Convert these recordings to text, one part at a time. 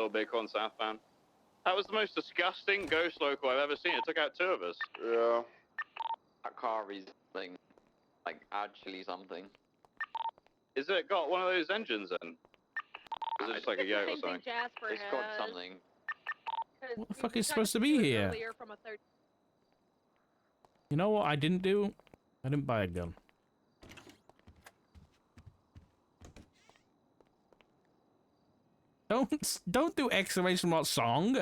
little Bighorn southbound. That was the most disgusting ghost local I've ever seen. It took out 2 of us. Yeah. That car is something, like actually something. Is it got one of those engines in? Is it just like a yoke or something? It's got something. What the fuck is supposed to be here? You know what I didn't do? I didn't buy a gun. Don't do exclamation mark song.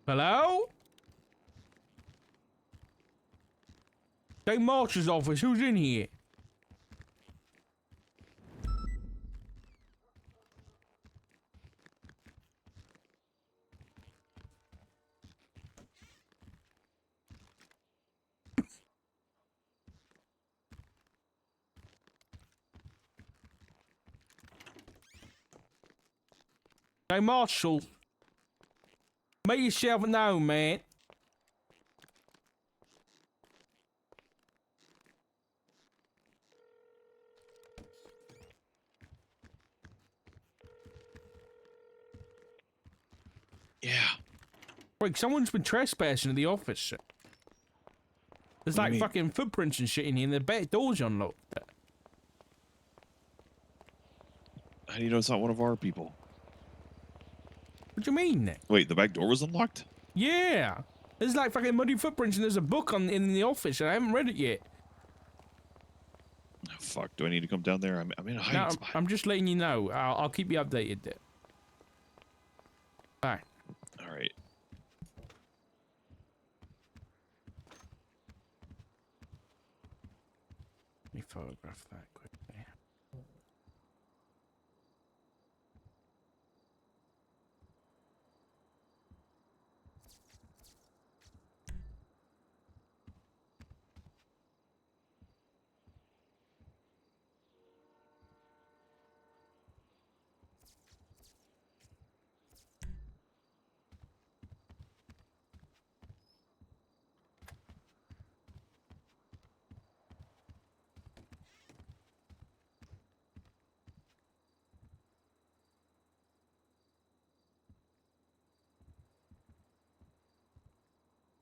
Hello? Hey, Marshal's office, who's in here? Hey, Marshal. Make yourself known, man. Yeah. Wait, someone's been trespassing at the office. There's like fucking footprints and shit in here, and the back door's unlocked. How do you know it's not one of our people? What do you mean? Wait, the back door was unlocked? Yeah. There's like fucking muddy footprints, and there's a book in the office, and I haven't read it yet. Oh, fuck, do I need to come down there? I'm in a hiding spot. I'm just letting you know. I'll keep you updated there. Bye. All right. Let me photograph that quickly.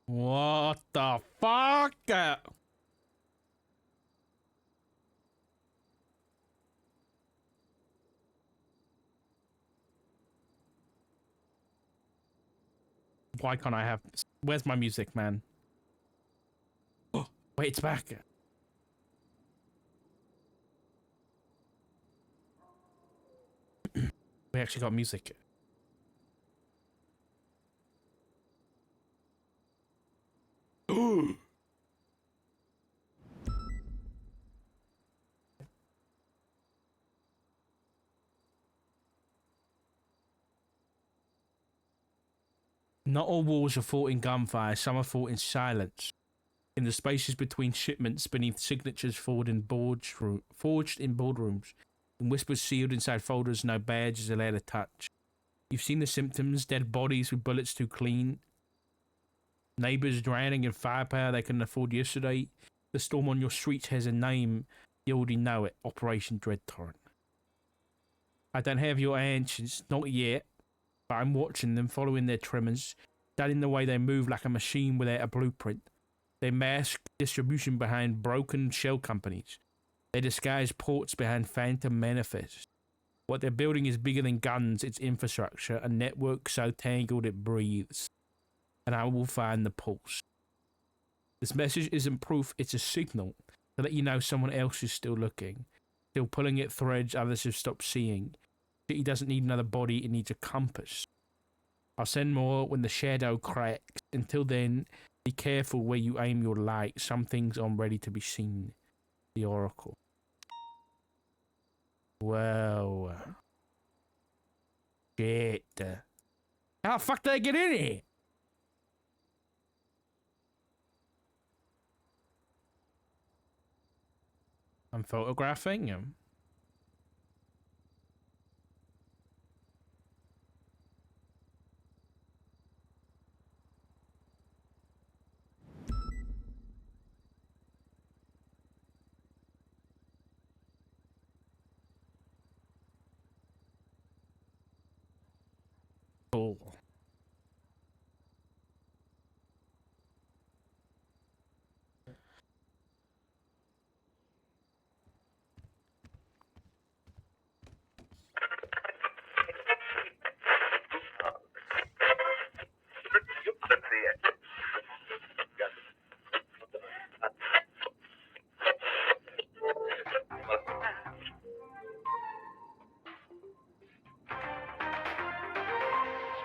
What the fuck? Why can't I have... Where's my music, man? Oh, wait, it's back. We actually got music. Not all wars are fought in gunfire, some are fought in silence. In the spaces between shipments, beneath signatures forged in boardrooms, and whispers sealed inside folders no badge is allowed to touch. You've seen the symptoms, dead bodies with bullets too clean. Neighbours drowning in firepower they couldn't afford yesterday. The storm on your streets has a name, you already know it, Operation Dread Torrent. I don't have your answers, not yet. But I'm watching them, following their tremors, studying the way they move like a machine without a blueprint. They mask distribution behind broken shell companies. They disguise ports behind phantom manifests. What they're building is bigger than guns, it's infrastructure, a network so tangled it breathes. And I will find the pulse. This message isn't proof, it's a signal to let you know someone else is still looking. Still pulling at threads others have stopped seeing. City doesn't need another body, it needs a compass. I'll send more when the shadow cracks. Until then, be careful where you aim your light. Some things aren't ready to be seen. The Oracle. Well. Shit. How the fuck did I get in here? I'm photographing him.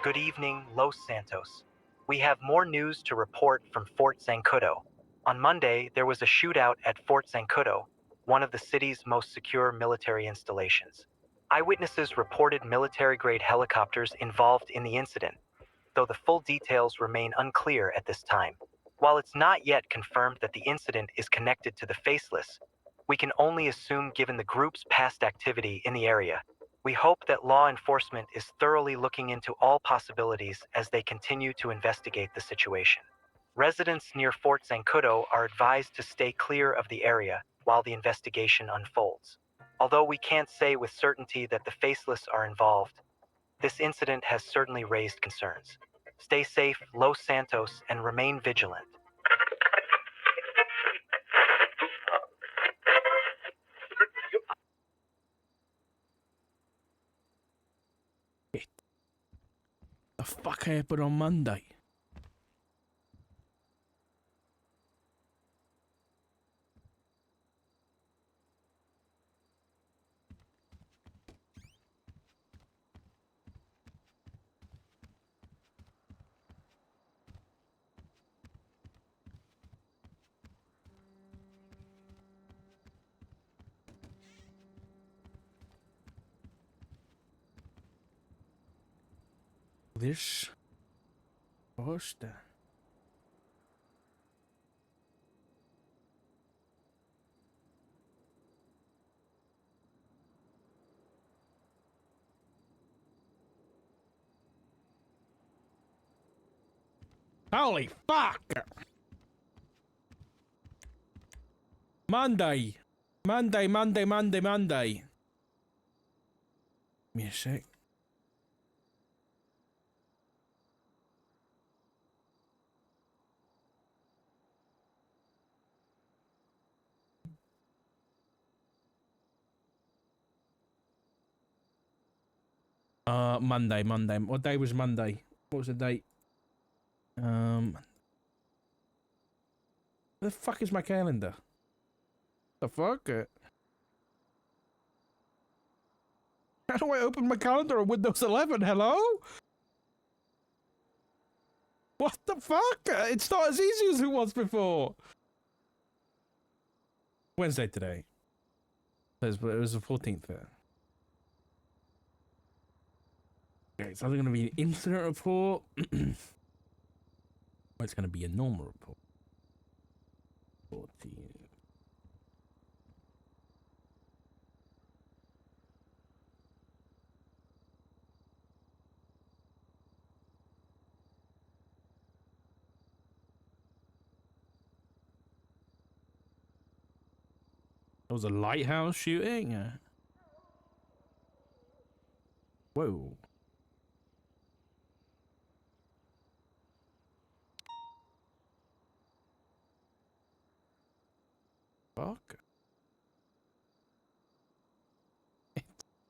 Good evening, Los Santos. We have more news to report from Fort Zancudo. On Monday, there was a shootout at Fort Zancudo, one of the city's most secure military installations. Eyewitnesses reported military-grade helicopters involved in the incident, though the full details remain unclear at this time. While it's not yet confirmed that the incident is connected to the Faceless, we can only assume given the group's past activity in the area. We hope that law enforcement is thoroughly looking into all possibilities as they continue to investigate the situation. Residents near Fort Zancudo are advised to stay clear of the area while the investigation unfolds. Although we can't say with certainty that the Faceless are involved, this incident has certainly raised concerns. Stay safe, Los Santos, and remain vigilant. The fuck happened on Monday? This poster. Holy fuck! Monday! Monday. Give me a sec. Monday. What day was Monday? What was the date? Where the fuck is my calendar? The fuck? How do I open my calendar on Windows 11? Hello? What the fuck? It's not as easy as it was before. Wednesday today. It was the 14th there. Okay, it's either going to be an incident report or it's going to be a normal report. 14. There was a lighthouse shooting? Whoa. Fuck.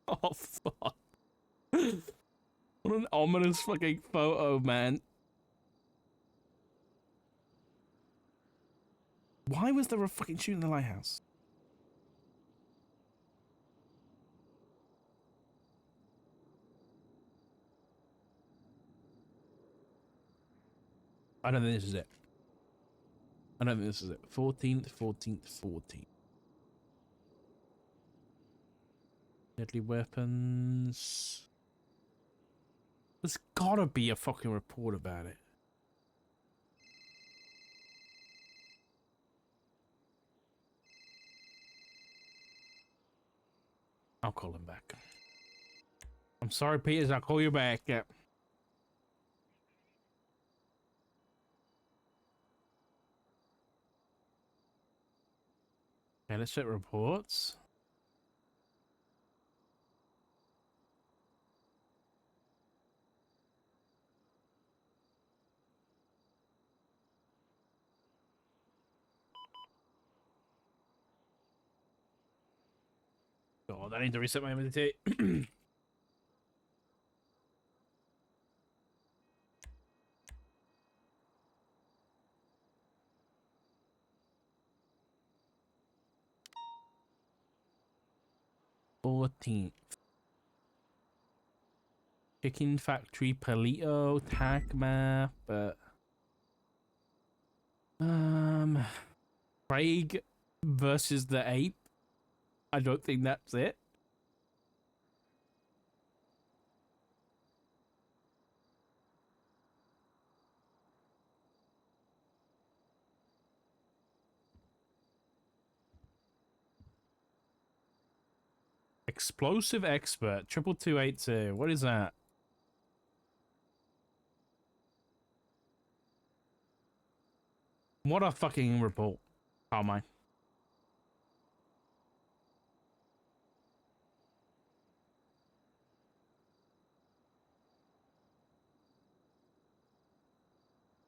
Oh, fuck. What an ominous fucking photo, man. Why was there a fucking shooting in the lighthouse? I don't think this is it. I don't think this is it. 14th. Deadly weapons. There's gotta be a fucking report about it. I'll call him back. I'm sorry, Peters. I'll call you back. Yeah. Okay, let's check reports. God, I need to reset my inventory. 14th. Chicken Factory, Palito, Tag Map, Craig versus the ape. I don't think that's it. Explosive expert, 22282. What is that? What a fucking report. Oh my.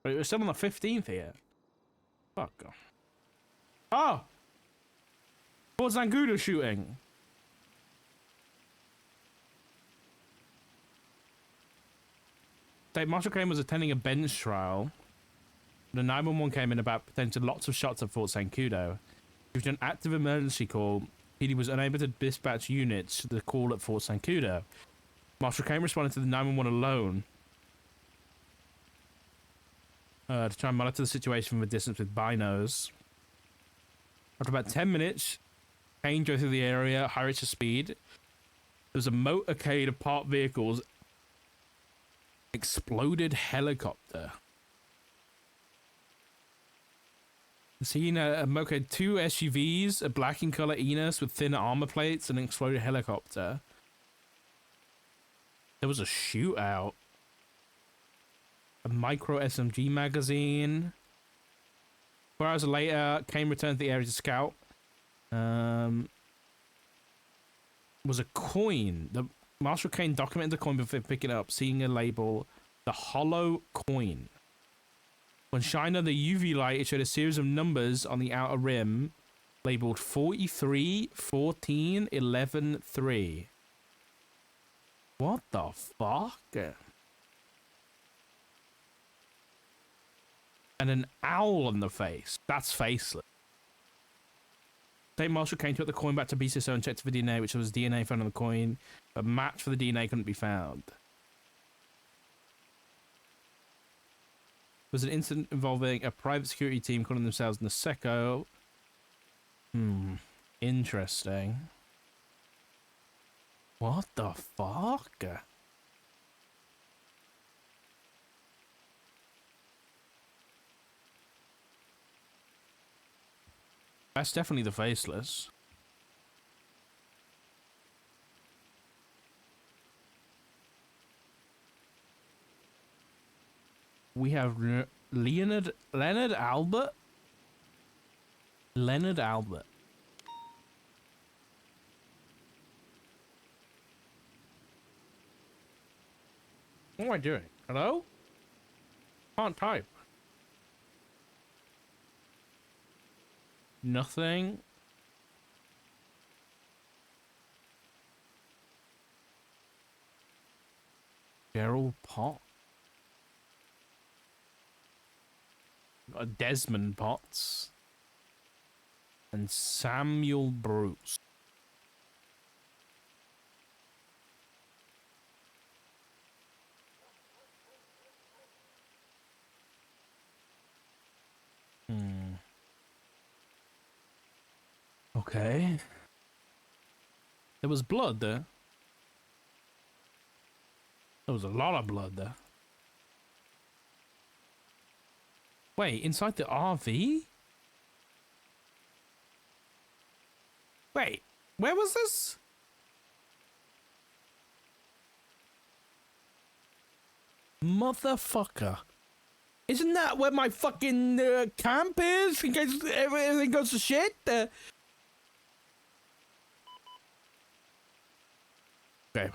But it was still on the 15th here. Fuck off. Oh! Fort Zancudo shooting. State Marshal Kane was attending a bench trial. The 911 came in about potential lots of shots at Fort Zancudo. Due to an active emergency call, PD was unable to dispatch units to the call at Fort Zancudo. Marshal Kane responded to the 911 alone to try and monitor the situation from a distance with binos. After about 10 minutes, Kane drove through the area at high rates of speed. There was a motorcade of parked vehicles. Exploded helicopter. Seen a motorcade, 2 SUVs, a black in color Enos with thin armor plates, and an exploded helicopter. There was a shootout. A micro SMG magazine. 4 hours later, Kane returned to the area to scout. Was a coin. The Marshal Kane documented the coin before picking it up, seeing a label, the hollow coin. When shined on the UV light, it showed a series of numbers on the outer rim, labeled 43, 14, 11, 3. What the fuck? And an owl on the face. That's Faceless. State Marshal Kane took the coin back to BCSO and checked for DNA, which was DNA found on the coin. A match for the DNA couldn't be found. There was an incident involving a private security team calling themselves Naseko. Interesting. What the fuck? That's definitely the Faceless. We have Leonard Albert. Leonard Albert. What am I doing? Hello? Can't type. Nothing. Gerald Pot. Desmond Potts. And Samuel Bruce. Okay. There was blood there. There was a lot of blood there. Wait, inside the RV? Wait, where was this? Motherfucker. Isn't that where my fucking camp is? In case everything goes to shit? Okay,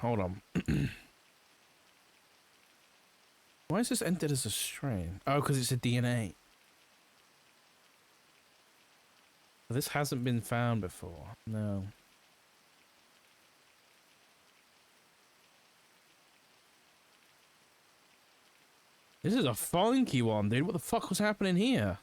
hold on. Why is this entered as a strain? Oh, because it's a DNA. This hasn't been found before. No. This is a funky one, dude. What the fuck was happening here?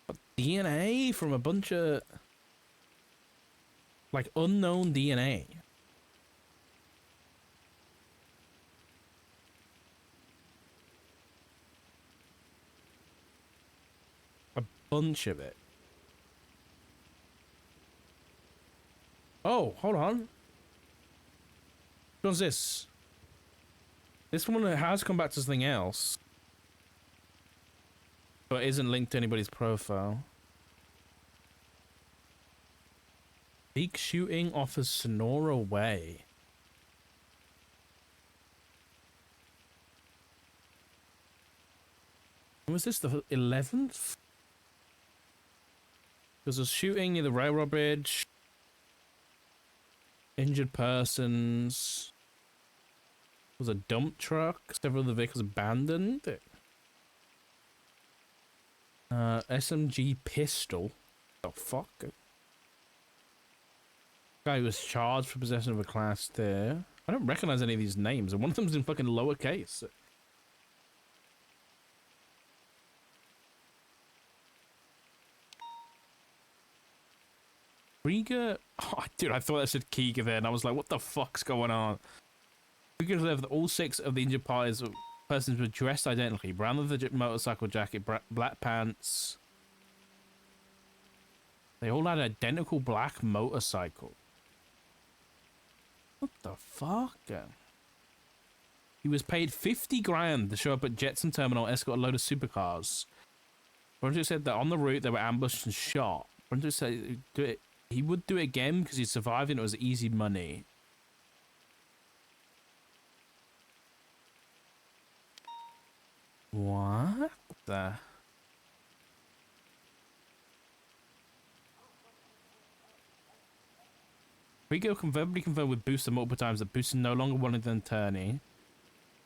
What, DNA? DNA from a bunch of like unknown DNA. A bunch of it. Oh, hold on. Which one's this? This one has come back to something else, but isn't linked to anybody's profile. Big shooting off of Sonora Way. When was this, the 11th? There's a shooting near the railroad bridge. Injured persons. There was a dump truck. Several of the vehicles abandoned. SMG pistol. The fuck? Guy was charged for possession of a class there. I don't recognize any of these names, and one of them's in fucking lowercase. Krieger? Oh, dude, I thought I said Keeger there, and I was like, what the fuck's going on? Krieger said that all 6 of the injured persons were dressed identically. Brown leather motorcycle jacket, black pants. They all had identical black motorcycle. What the fuck? He was paid 50 grand to show up at Jetson Terminal, escort a load of supercars. Brunswick said that on the route they were ambushed and shot. Brunswick said he would do it again because he survived and it was easy money. What the? Rico verbally confirmed with Booster multiple times that Booster no longer wanted an attorney,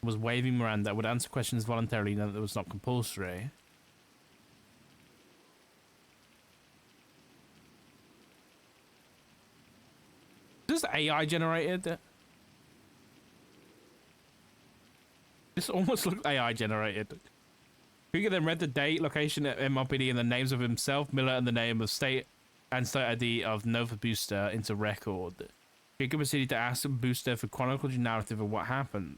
was waiving Miranda, would answer questions voluntarily, now that it was not compulsory. Is this AI generated? This almost looked AI generated. Krieger then read the date, location at MRPD, and the names of himself, Miller, and the name of state ID of Nova Booster into record. Krieger proceeded to ask Booster for chronological narrative of what happened.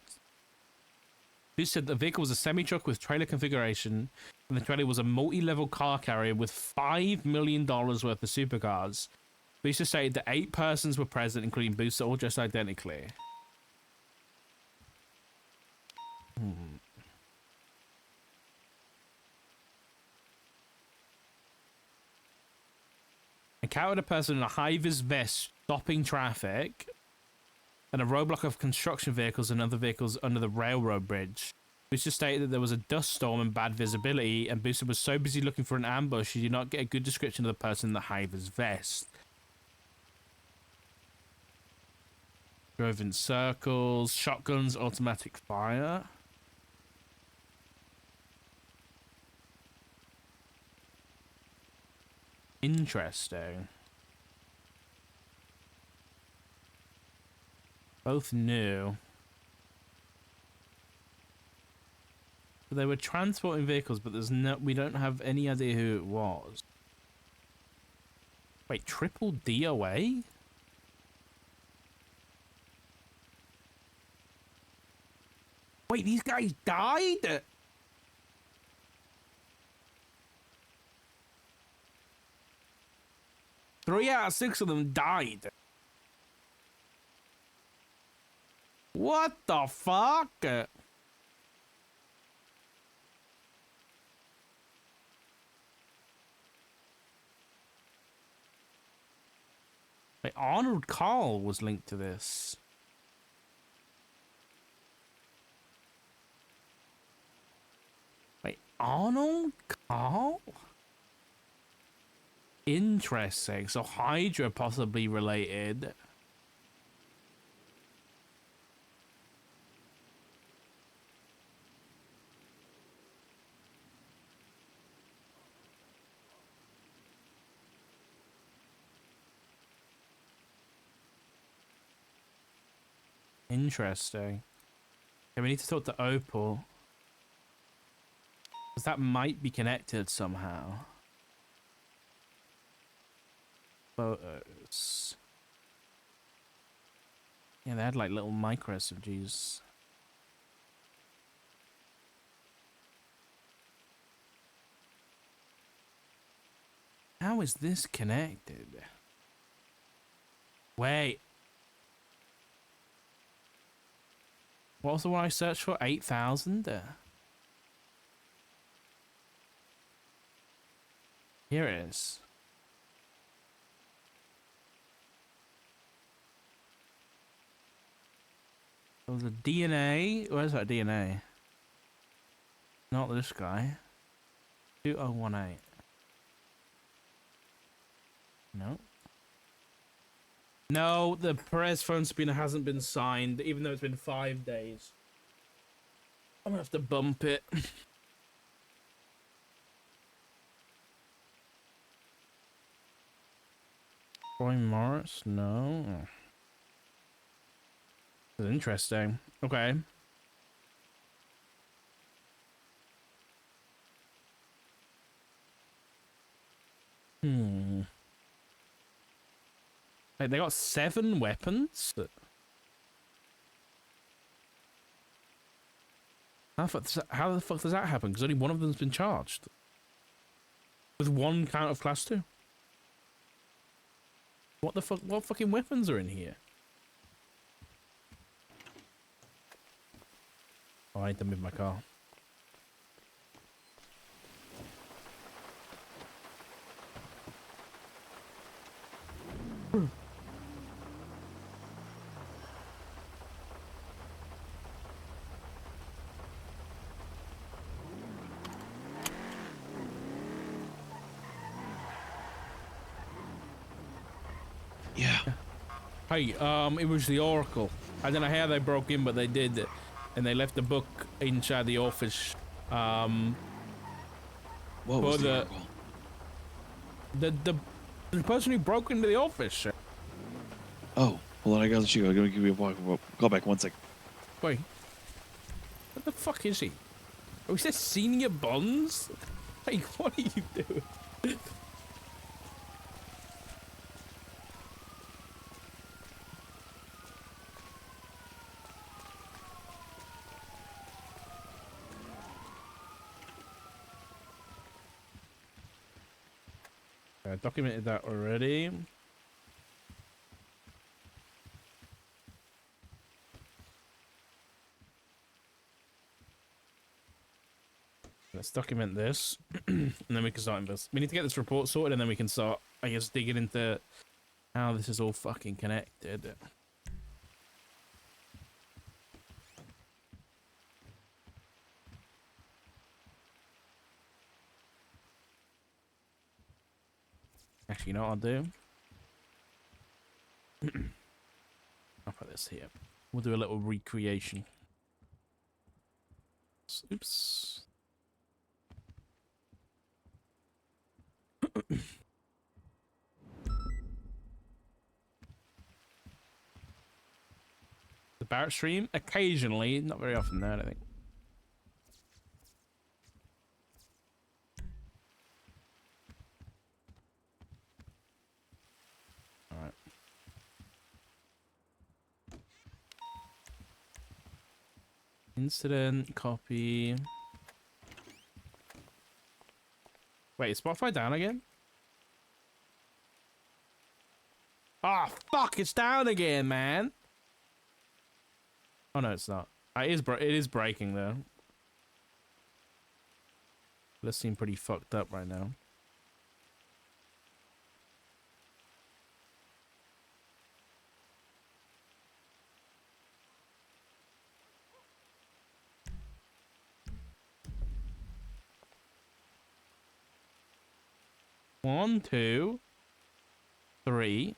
Booster said the vehicle was a semi-truck with trailer configuration, and the trailer was a multi-level car carrier with $5 million worth of supercars. Booster stated that 8 persons were present, including Booster, all dressed identically. Encountered a person in a high-vis vest stopping traffic and a roadblock of construction vehicles and other vehicles under the railroad bridge. Booster stated that there was a dust storm and bad visibility, and Booster was so busy looking for an ambush he did not get a good description of the person in the high-vis vest. Drove in circles, shotguns, automatic fire. Interesting. Both new. But they were transporting vehicles, but we don't have any idea who it was. Wait, triple DOA? Wait, these guys died? Three out of 6 of them died. What the fuck? Wait, Arnold Carl was linked to this. Wait, Arnold Carl? Interesting. So Hydra possibly related. Interesting. Okay, we need to talk to Opal. Because that might be connected somehow. photos. Yeah, they had like little micro SMGs. How is this connected? Wait. What was the one I searched for? 8,000? Here it is. There was a DNA. Where's that DNA? Not this guy. 2018. No. No, the Perez phone spinner hasn't been signed, even though it's been 5 days. I'm gonna have to bump it. Roy Morris? No. That's interesting. Okay. Like, they got 7 weapons? How the fuck does that happen? Because only one of them's been charged. With 1 count of class 2. What the fuck? What fucking weapons are in here? Oh, I need to move my car. Yeah. Hey, it was the Oracle. I don't know how they broke in, but they did. And they left the book inside the office. What was the Oracle? The person who broke into the office. Oh, hold on, I gotta let you go. I'm gonna give you a call back 1 sec. Wait. What the fuck is he? Oh, is this Senior Bonds? Hey, what are you doing? I documented that already. Let's document this, and then we can start investing. We need to get this report sorted, and then we can start, I guess, digging into how this is all fucking connected. Actually, you know what I'll do? I'll put this here. We'll do a little recreation. Oops. The Barrett stream? Occasionally, not very often though, I don't think. Alright. Incident, copy. Wait, is Spotify down again? Ah, oh, fuck, it's down again, man. Oh no, it's not. It is breaking though. This seems pretty fucked up right now. One, 2, 3,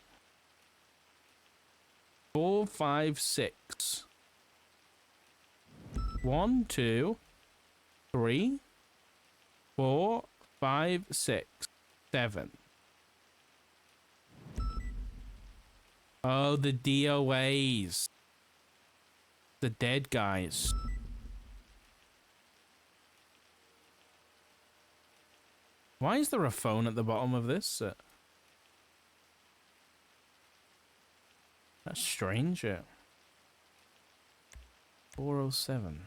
4, 5, 6. 1, 2, 3, 4, 5, 6, 7. Oh, the DOAs. The dead guys. Why is there a phone at the bottom of this? That's strange, yeah. 407.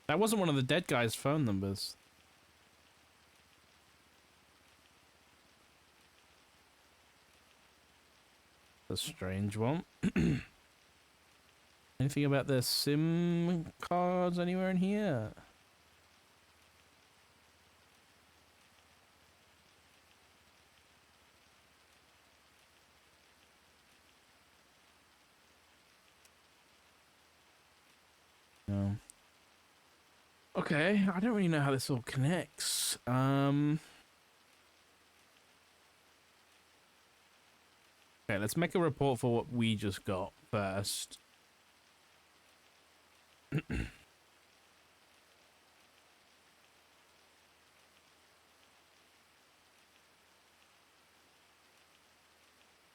That wasn't one of the dead guy's phone numbers. A strange one. Anything about the SIM cards anywhere in here? No. Okay, I don't really know how this all connects. Okay, let's make a report for what we just got first.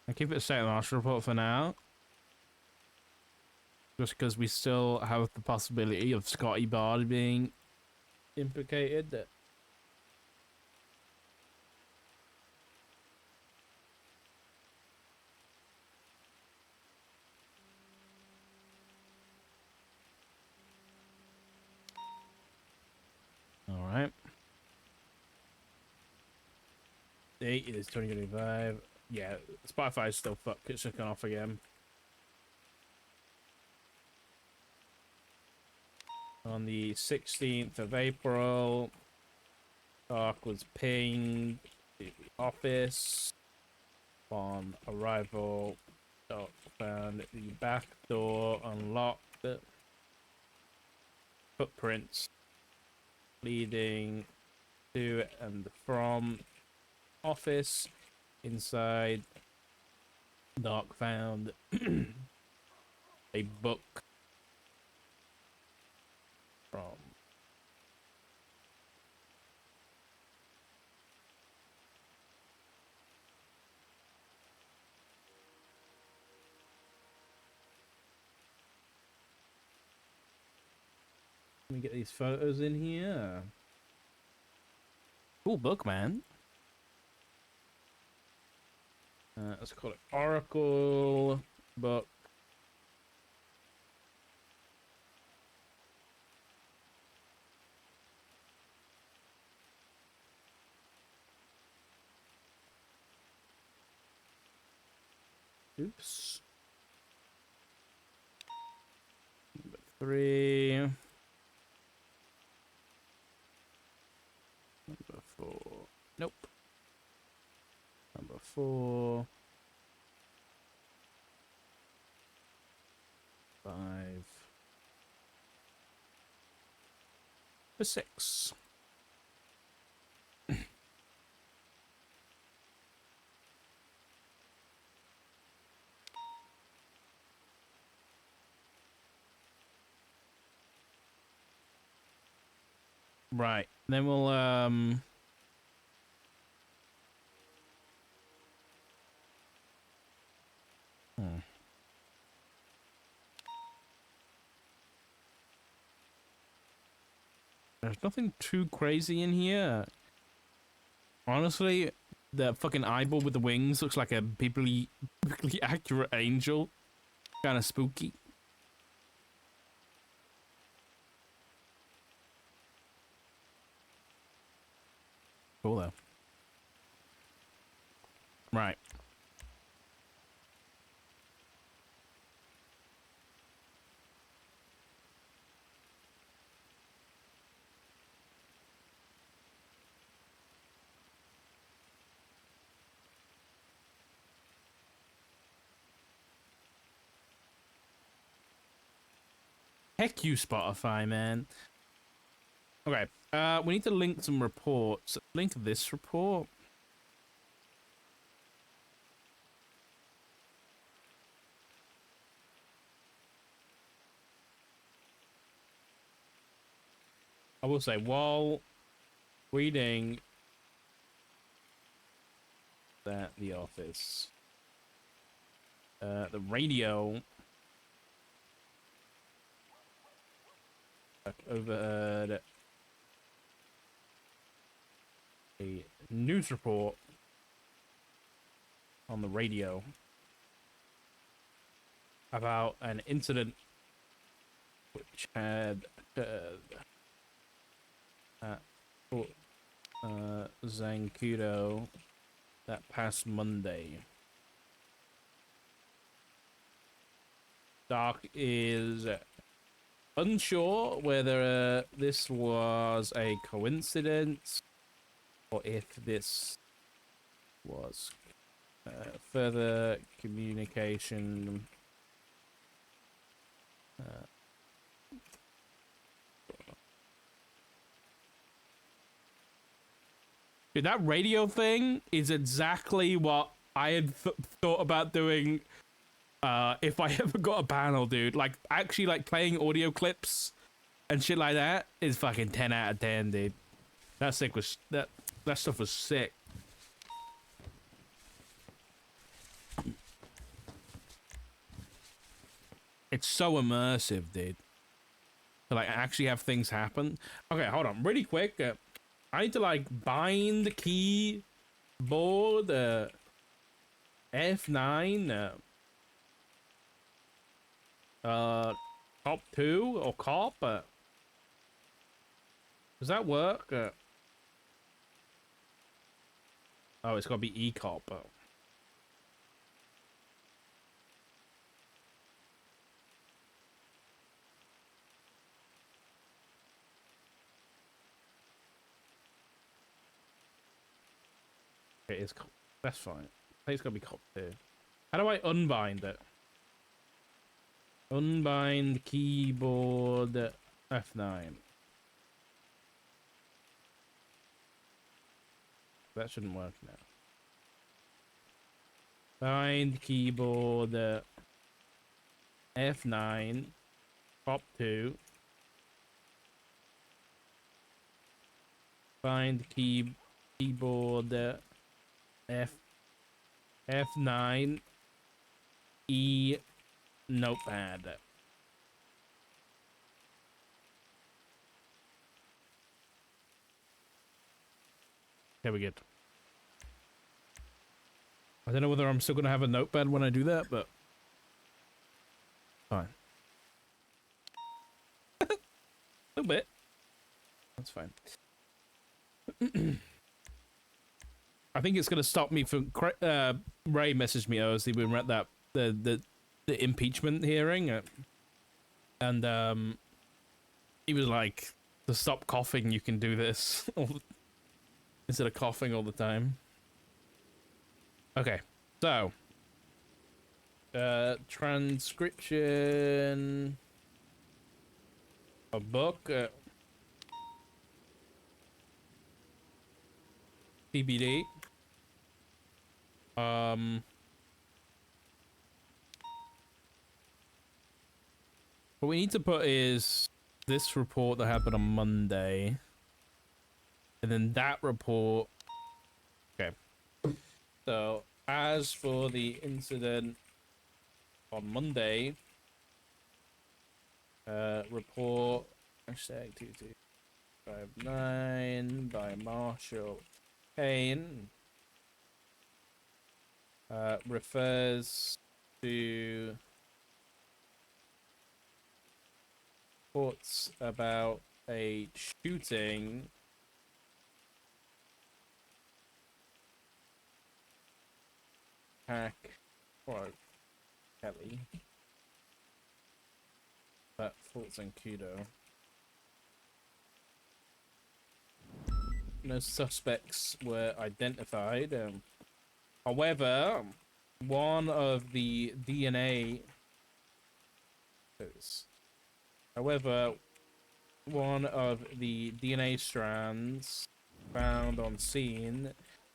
I keep it a state marshal report for now. Just because we still have the possibility of Scotty Bard being implicated. Alright. Date is 2025. Yeah, Spotify's still fucked. It's just gone off again. On the 16th of April, Dark was pinged to the office. On arrival, Dark found the back door unlocked. Footprints leading to and from office. Inside, Dark found a book from let me get these photos in here. Cool book, man. Let's call it Oracle book. Oops. Number 3. Number 4. Nope. Number 4. 5. For 6. Right. Then we'll There's nothing too crazy in here. Honestly, the fucking eyeball with the wings looks like a biblically accurate angel. Kind of spooky. Cool though. Right. Heck you, Spotify, man. Okay, we need to link some reports. Link this report. I will say, while reading that the office, the radio overheard a news report on the radio about an incident which had occurred at Fort Zancudo that past Monday. Doc is unsure whether this was a coincidence or if this was further communication. Dude, that radio thing is exactly what I had thought about doing if I ever got a panel, dude. Like, actually, like, playing audio clips and shit like that is fucking 10 out of 10, dude. That stuff was sick. It's so immersive, dude. To, like, actually have things happen. Okay, hold on. Really quick. I need to, like, bind the keyboard. F9. Cop 2 or cop. Does that work? Oh, it's got to be E-cop. Okay, it's cop. That's fine. I think it's got to be cop 2. How do I unbind it? Unbind keyboard F9. That shouldn't work now. Bind keyboard F9. Pop 2. Bind keyboard F9 E notepad. Okay, we good. I don't know whether I'm still gonna have a notepad when I do that, but fine. A little bit. That's fine. I think it's gonna stop me from. Ray messaged me obviously when we're at that the impeachment hearing, and he was like, "To stop coughing, you can do this instead of coughing all the time." Okay, so transcription, a book, TBD. What we need to put is this report that happened on Monday, and then that report. Okay. So, as for the incident on Monday, report hashtag 2259 by Marshal Kane refers to reports about a shooting attack, quote, Kelly, at Fort Zancudo. No suspects were identified. However, one of the DNA strands found on scene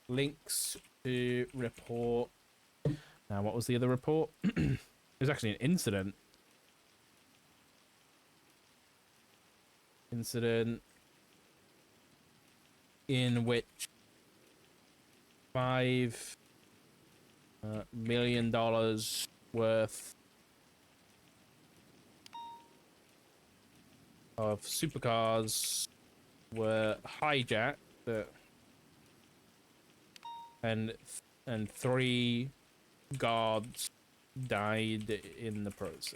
links to report. Now, what was the other report? It was actually an incident. In which $5 million worth of supercars were hijacked, and 3 guards died in the process.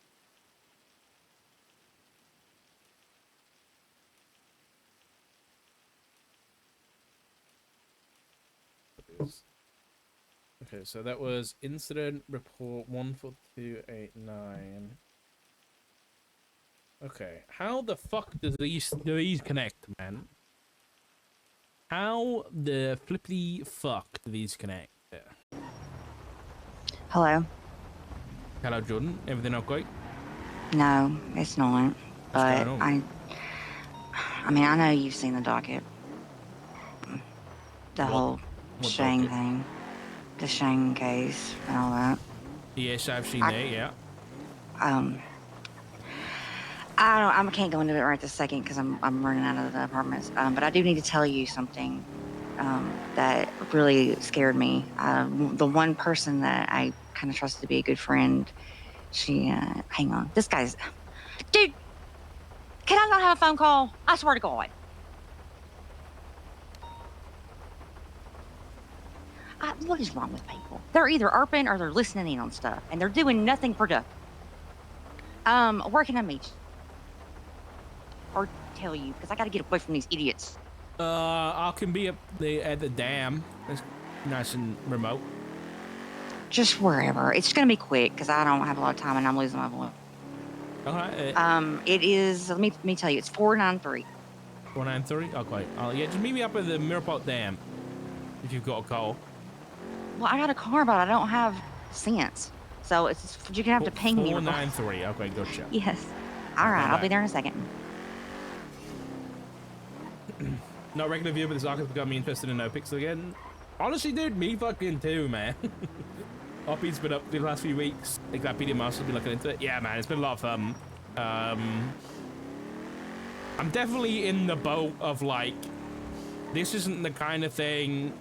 Okay, so that was incident report 14289. Okay, how the fuck do these connect, man? How the flippity fuck do these connect? Yeah. Hello? Hello, Jordan. Everything okay? No, it's not. But going on? I mean, I know you've seen the docket. The whole what Shane docket? thing. The Shane case and all that. Yes, I've seen that, yeah. I can't go into it right this second because I'm running out of the apartments. But I do need to tell you something that really scared me. The one person that I kind of trusted to be a good friend, she, hang on. This guy's, dude, can I not have a phone call? I swear to God. What is wrong with people? They're either ARPing or they're listening in on stuff, and they're doing nothing productive. Where can I meet you? Or tell you, because I gotta get away from these idiots. I can be up at the dam. It's nice and remote. Just wherever. It's gonna be quick, because I don't have a lot of time and I'm losing my voice. Okay. It is, let me tell you, it's 493. 493? Okay. Yeah, just meet me up at the Miraport Dam, if you've got a call. Well, I got a car, but I don't have cents. So it's you're gonna have to ping me. 493. Okay, gotcha. Yes. All right, I'll be there in a second. Not regular viewer, but this arc has got me interested in NoPixel again. Honestly, dude, me fucking too, man. Oppie's been up the last few weeks. I think that PD Marshal has been looking into it. Yeah, man, it's been a lot of fun. I'm definitely in the boat of like, this isn't the kind of thing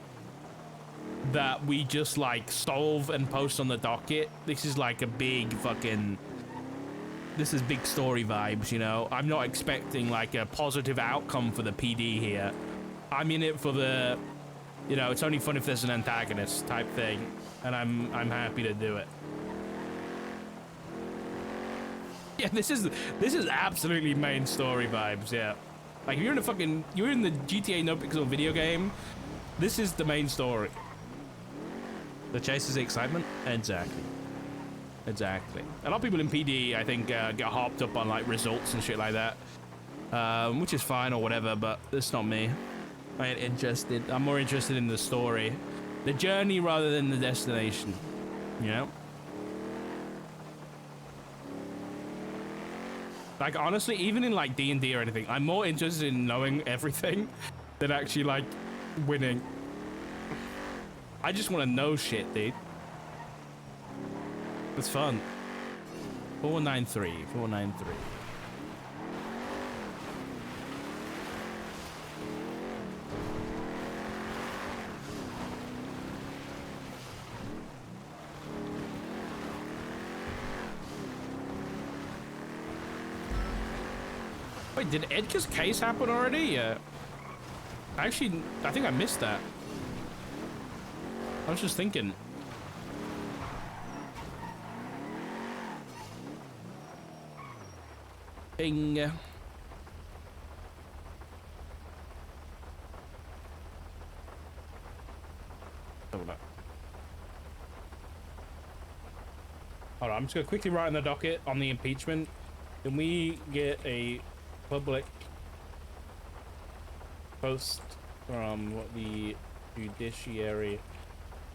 that we just like solve and post on the docket. This is like a big fucking, this is big story vibes, you know? I'm not expecting like a positive outcome for the PD here. I'm in it for the, you know, it's only fun if there's an antagonist type thing, and I'm happy to do it. Yeah, this is absolutely main story vibes, yeah. Like if you're in the GTA NoPixel video game, this is the main story. The chase is the excitement? Exactly. Exactly. A lot of people in PD, I think, get hopped up on like results and shit like that, which is fine or whatever, but that's not me. I ain't interested. I'm more interested in the story, the journey rather than the destination, you know? Like, honestly, even in like D&D or anything, I'm more interested in knowing everything than actually like winning. I just want to know shit, dude. It's fun. 493, 493. Wait, did Edgar's case happen already? Yeah. Actually, I think I missed that. I was just thinking. Bing. Hold on, I'm just gonna quickly write on the docket on the impeachment. Can we get a public post from the judiciary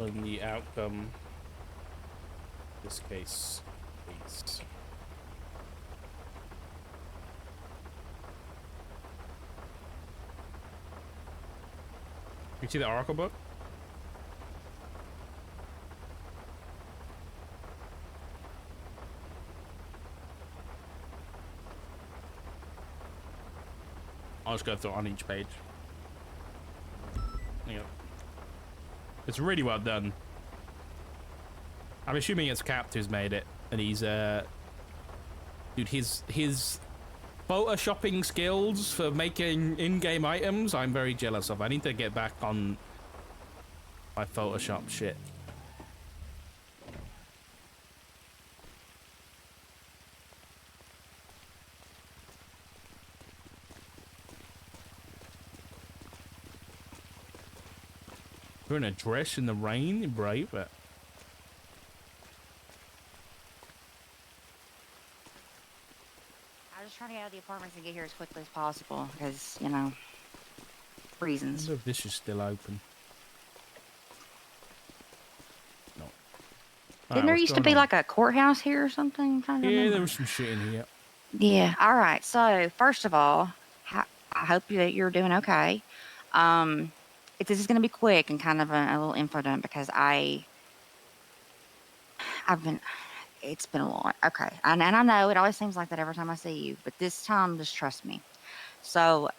on the outcome of this case, please? You see the Oracle book? I'll just go through it on each page. Yeah. It's really well done. I'm assuming it's Capt who's made it, and he's dude, his photoshopping skills for making in-game items, I'm very jealous of. I need to get back on my Photoshop shit. We're in a dress in the rain, brave, but I was just trying to get out of the apartments and get here as quickly as possible because, you know, I reasons. wonder if this is still open. No. Didn't there used to be like a courthouse here or something? I'm trying to Yeah, remember. there was some shit in here. Yeah. All right. So first of all, I hope that you're doing okay. This is going to be quick and kind of a little info dump because it's been a lot. Okay. And I know it always seems like that every time I see you, but this time, just trust me. So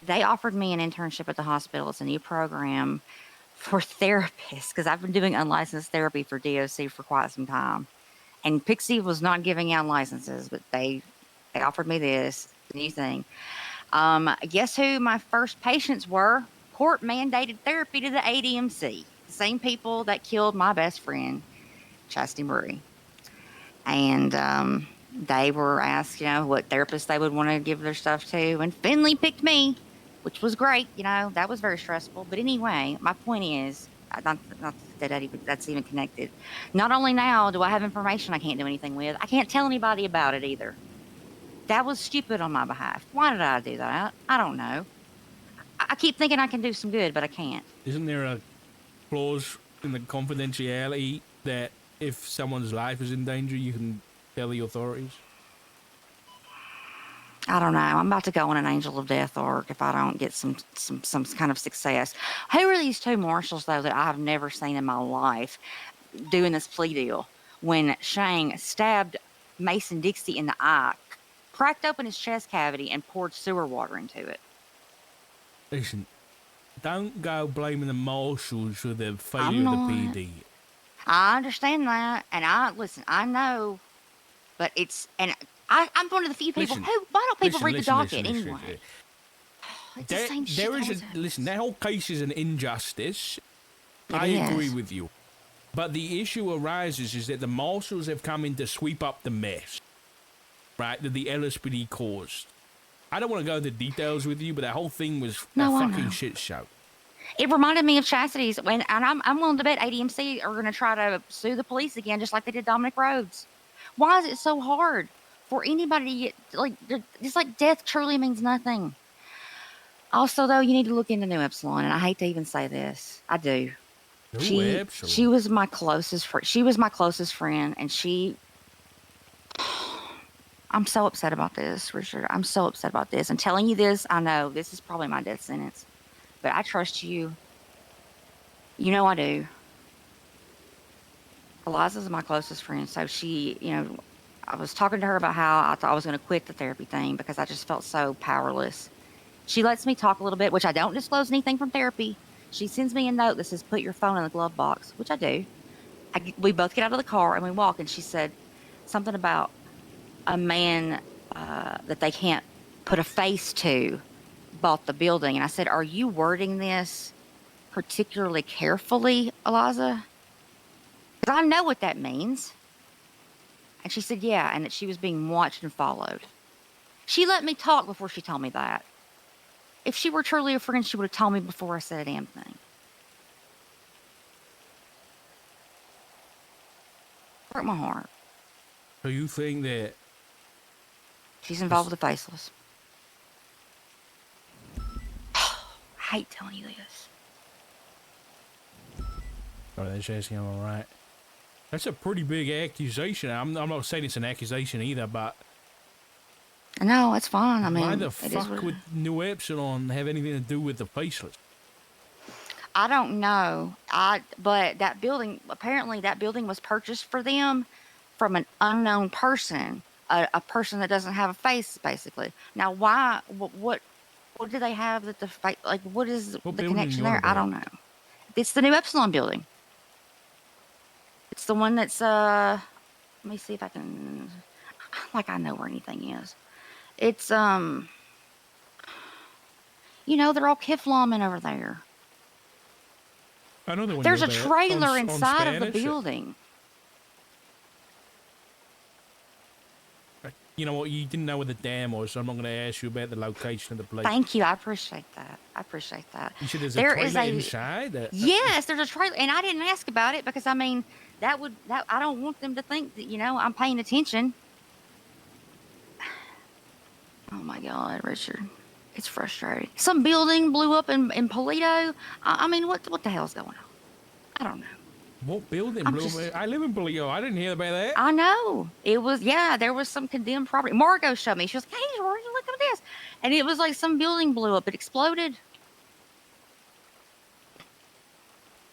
they offered me an internship at the hospital. It's a new program for therapists because I've been doing unlicensed therapy for DOC for quite some time. And Pixie was not giving out licenses, but they offered me this new thing. Guess who my first patients were? Court mandated therapy to the ADMC. The same people that killed my best friend, Chastity Murray. And they were asked, you know, what therapists they would want to give their stuff to. And Finley picked me, which was great. You know, that was very stressful. But anyway, my point is, not that's even connected. Not only now do I have information I can't do anything with, I can't tell anybody about it either. That was stupid on my behalf. Why did I do that? I don't know. I keep thinking I can do some good, but I can't. Isn't there a clause in the confidentiality that if someone's life is in danger, you can tell the authorities? I don't know. I'm about to go on an Angel of Death arc if I don't get some kind of success. Who are these two marshals, though, that I've never seen in my life doing this plea deal? When Shang stabbed Mason Dixie in the eye, cracked open his chest cavity, and poured sewer water into it. Listen, don't go blaming the marshals for the failure of the PD. I understand that, and I know, but I'm one of the few people why don't people read the docket anyway? Listen, that whole case is an injustice. I agree with you. But the issue arises is that the marshals have come in to sweep up the mess, right, that the LSPD caused. I don't want to go into details with you, but that whole thing was a fucking shit show. It reminded me of Chastity's, and I'm willing to bet ADMC are going to try to sue the police again, just like they did Dominic Rhodes. Why is it so hard for anybody to get, it's like death truly means nothing. Also, though, you need to look into New Epsilon, and I hate to even say this. I do. She was my closest friend. She was my closest friend, and I'm so upset about this, Richard. I'm so upset about this. I'm telling you this. I know this is probably my death sentence, but I trust you. You know I do. Eliza's my closest friend, so she, you know, I was talking to her about how I thought I was going to quit the therapy thing because I just felt so powerless. She lets me talk a little bit, which I don't disclose anything from therapy. She sends me a note that says, put your phone in the glove box, which I do. We both get out of the car and we walk, and she said something about a man that they can't put a face to bought the building. And I said, are you wording this particularly carefully, Eliza? Because I know what that means. And she said, yeah, and that she was being watched and followed. She let me talk before she told me that. If she were truly a friend, she would have told me before I said a damn thing. Broke my heart. So you think that she's involved with the Faceless? I hate telling you this. Sorry, they're just asking, all right. That's a pretty big accusation. I'm not saying it's an accusation either, but no, it's fine. I mean, why the fuck would New Epsilon have anything to do with the Faceless? I don't know. But that building, apparently that building was purchased for them from an unknown person, a person that doesn't have a face, basically. Now, why? What do they have that what is the connection there? I don't know. It's the New Epsilon building. It's the one that's let me see if I can, I know where anything is. It's you know, they're all Kiflamin over there. I know the one There's you're a there, trailer on inside of the Spanish. building. You know what? You didn't know where the dam was, so I'm not going to ask you about the location of the place. Thank you. I appreciate that. I appreciate that. You said there's There a is trailer a- inside? Yes, there's a trailer, and I didn't ask about it because I mean that I don't want them to think that, you know, I'm paying attention. Oh my God, Richard, it's frustrating. Some building blew up in Polito. I mean, what the hell's going on? I don't know. What building I'm blew just- up? I live in Polito. I didn't hear about that. I know it was. Yeah, there was some condemned property. Margot showed me. She was, "Hey, George, look at this," and it was like some building blew up. It exploded.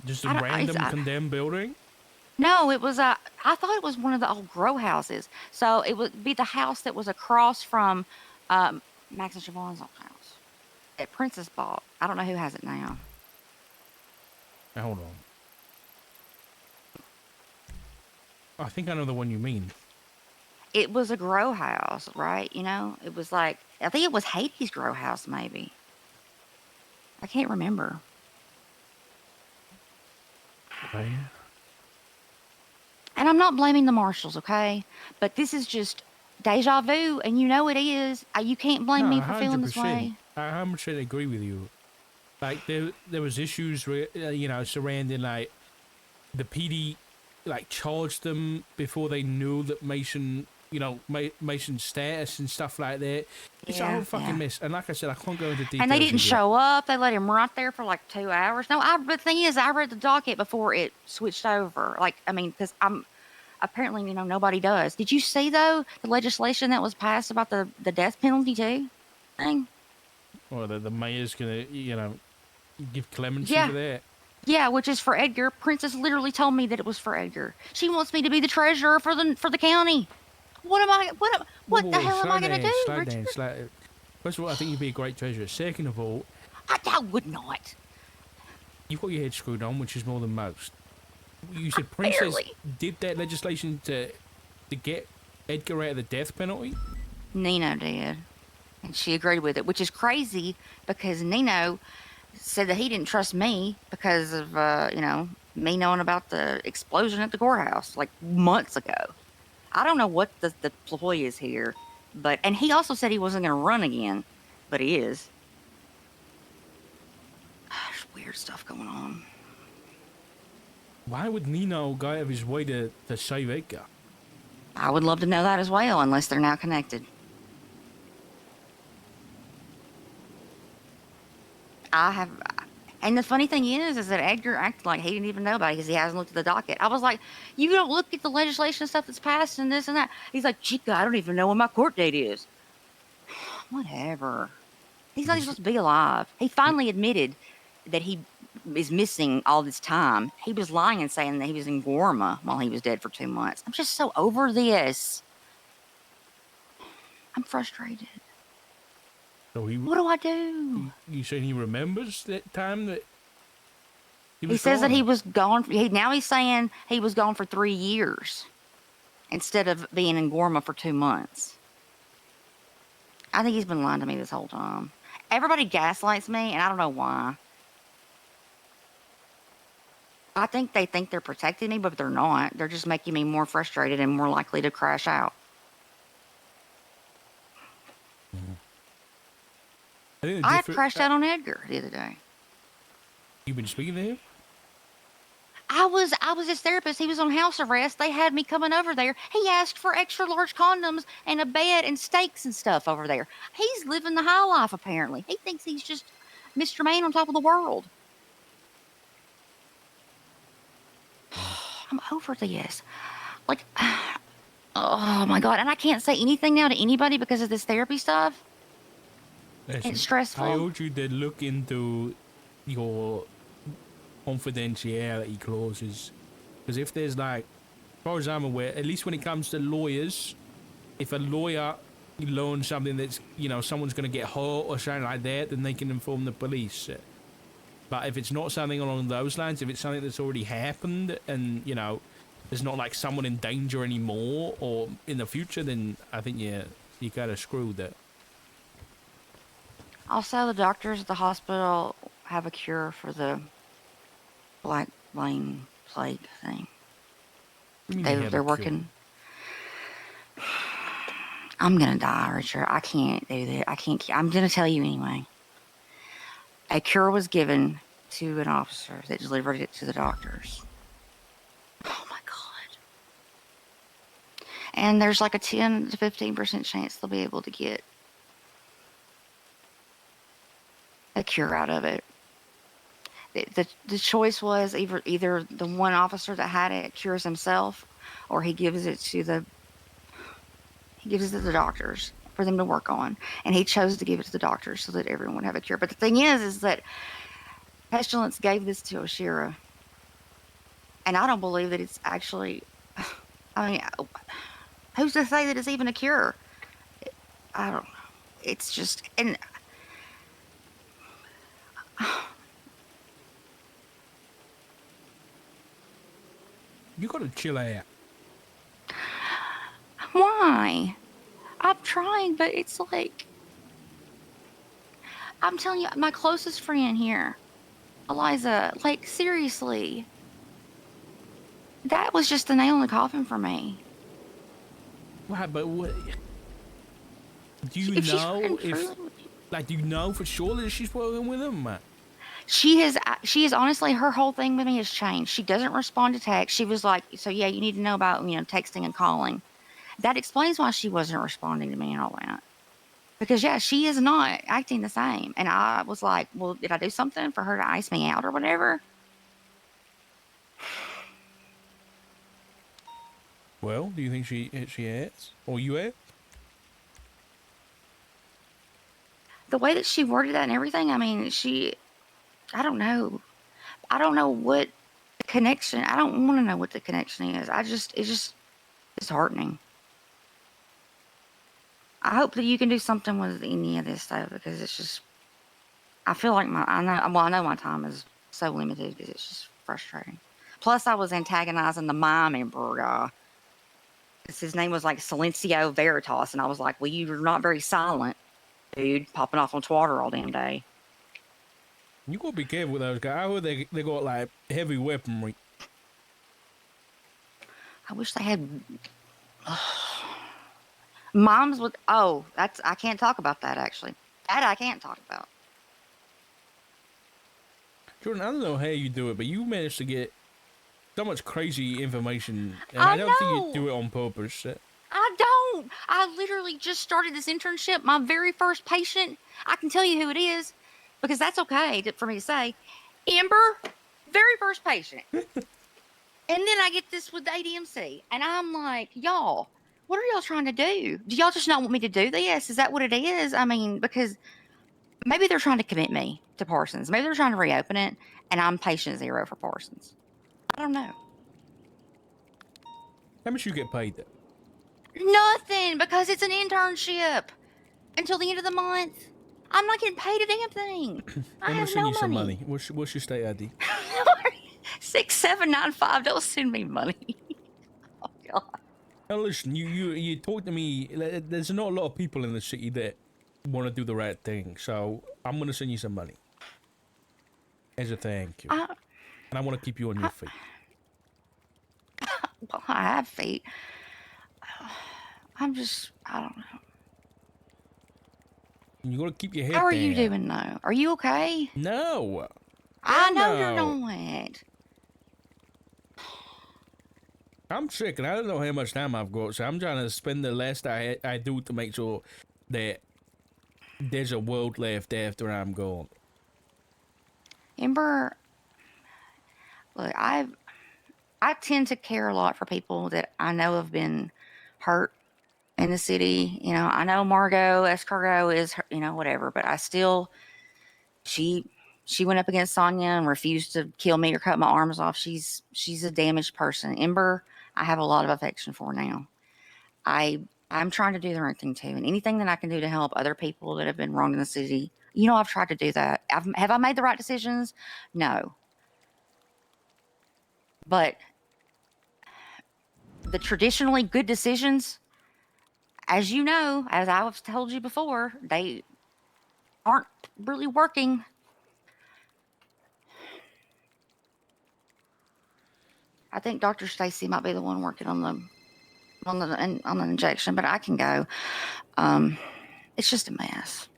Just a I don't- random I- condemned building? No, it was I thought it was one of the old grow houses. So it would be the house that was across from Max and Siobhan's old house that Princess bought. I don't know who has it now. Now, hold on. I think I know the one you mean. It was a grow house, right? You know, it was like I think it was Hades' grow house, maybe. I can't remember. Okay. And I'm not blaming the Marshals, okay? But this is just deja vu, and you know it is. You can't blame me for feeling this way. I 100% agree with you. Like, there was issues, you know, surrounding, like, the PD, like, charged them before they knew that Mason, you know, Mason's status and stuff like that. It's a whole fucking mess. And like I said, I can't go into details. And they didn't with you. show up. They let him right there for like 2 hours. No, the thing is, I read the docket before it switched over. Like, I mean, because apparently, you know, nobody does. Did you see, though, the legislation that was passed about the death penalty, too? Thing? Or the mayor's gonna, you know, give clemency Yeah. to that. Yeah, which is for Edgar. Princess literally told me that it was for Edgar. She wants me to be the treasurer for the county. What the hell am I going to do, Slow Richard? down, slow. First of all, I think you'd be a great treasurer. Second of all, I would not. you've got your head screwed on, which is more than most. You said Princess Barely. did that legislation to get Edgar out of the death penalty? Nino did. And she agreed with it, which is crazy because Nino said that he didn't trust me because of, you know, me knowing about the explosion at the courthouse like months ago. I don't know what the ploy is here, and he also said he wasn't going to run again, but he is. There's weird stuff going on. Why would Nino go out of his way to save Edgar? I would love to know that as well, unless they're now connected. And the funny thing is that Edgar acted like he didn't even know about it because he hasn't looked at the docket. I was like, you don't look at the legislation and stuff that's passed and this and that. He's like, Chica, I don't even know when my court date is. Whatever. He's not even supposed to be alive. He finally admitted that he is missing all this time. He was lying and saying that he was in Gorma while he was dead for 2 months. I'm just so over this. I'm frustrated. So What do I do? You saying he remembers that time that He says that he was gone. Now he's saying he was gone for 3 years instead of being in Gorma for 2 months. I think he's been lying to me this whole time. Everybody gaslights me, and I don't know why. I think they think they're protecting me, but they're not. They're just making me more frustrated and more likely to crash out. I crashed out on Edgar the other day. You've been speaking to him? I was his therapist. He was on house arrest. They had me coming over there. He asked for extra large condoms and a bed and steaks and stuff over there. He's living the high life, apparently. He thinks he's just Mr. Man on top of the world. I'm over this. Like, oh my God. And I can't say anything now to anybody because of this therapy stuff. Listen, It's stressful. I urge you to look into your confidentiality clauses. Because if there's like, as far as I'm aware, at least when it comes to lawyers, if a lawyer learns something that's, you know, someone's going to get hurt or something like that, then they can inform the police. But if it's not something along those lines, if it's something that's already happened and, you know, there's not like someone in danger anymore or in the future, then I think, yeah, you got to screw that. Also, the doctors at the hospital have a cure for the black lung plague thing. I mean, they have a They're cure. working. I'm gonna die, Richard. I can't do that. I can't. I'm gonna tell you anyway. A cure was given to an officer that delivered it to the doctors. Oh my God. And there's like a 10 to 15% chance they'll be able to get a cure out of it. The choice was either the one officer that had it cures himself, or he gives it to the doctors for them to work on. And he chose to give it to the doctors so that everyone would have a cure. But the thing is that Pestilence gave this to Oshira. And I don't believe that it's actually, I mean, who's to say that it's even a cure? I don't know. It's just, and You gotta chill out. why? I'm trying, but it's like, I'm telling you, my closest friend here, Eliza, like, seriously, that was just the nail in the coffin for me. Why? But what? Do you If she's know friend if, truly- like, do you know for sure that she's working with him, man? She is honestly, her whole thing with me has changed. She doesn't respond to text. She was like, so yeah, you need to know about, texting and calling. That explains why she wasn't responding to me and all that. Because yeah, she is not acting the same. And I was like, well, did I do something for her to ice me out or whatever? Well, do you think she has, or you have? The way that she worded that and everything, I mean, I don't know. I don't know what the connection, I don't want to know what the connection is. It's just disheartening. I hope that you can do something with any of this stuff, because it's just, I feel like I know my time is so limited because it's just frustrating. Plus, I was antagonizing the mime emperor guy. His name was like Silencio Veritas, and I was like, well, you're not very silent, dude, popping off on Twitter all damn day. You gotta be careful with those guys. I heard they got like heavy weaponry. I wish they had. Moms with, I can't talk about that actually. That I can't talk about. Jordan, I don't know how you do it, but you managed to get so much crazy information, and I I don't think you know. do it on purpose. I don't. I literally just started this internship. My very first patient, I can tell you who it is, because that's okay for me to say. Ember, very first patient. And then I get this with the ADMC, and I'm like, y'all, what are y'all trying to do? Do y'all just not want me to do this? Is that what it is? I mean, because maybe they're trying to commit me to Parsons. Maybe they're trying to reopen it, and I'm patient zero for Parsons. I don't know. How much you get paid though? Nothing, because it's an internship until the end of the month. I'm not getting paid a damn thing. I I'm gonna have send no you some money. money. What's your state ID? 6795. Don't send me money. Oh God. Now listen, you talk to me. There's not a lot of people in the city that want to do the right thing, so I'm gonna send you some money as a thank you, and I want to keep you on your feet. Well, I have feet. I don't know. You gotta keep your head How are down. you doing though? Are you okay? No. I know no. you're not. I'm sick, and I don't know how much time I've got, so I'm trying to spend the last I do to make sure that there's a world left after I'm gone. Ember, look, I tend to care a lot for people that I know have been hurt in the city. I know Margot Escargot is, whatever, but I still, she went up against Sonya and refused to kill me or cut my arms off. She's a damaged person. Ember, I have a lot of affection for now. I'm trying to do the right thing too, and anything that I can do to help other people that have been wronged in the city, I've tried to do that. Have I made the right decisions? No. But the traditionally good decisions, as you know, as I've told you before, they aren't really working. I think Dr. Stacy might be the one working on the injection, but I can go. It's just a mess.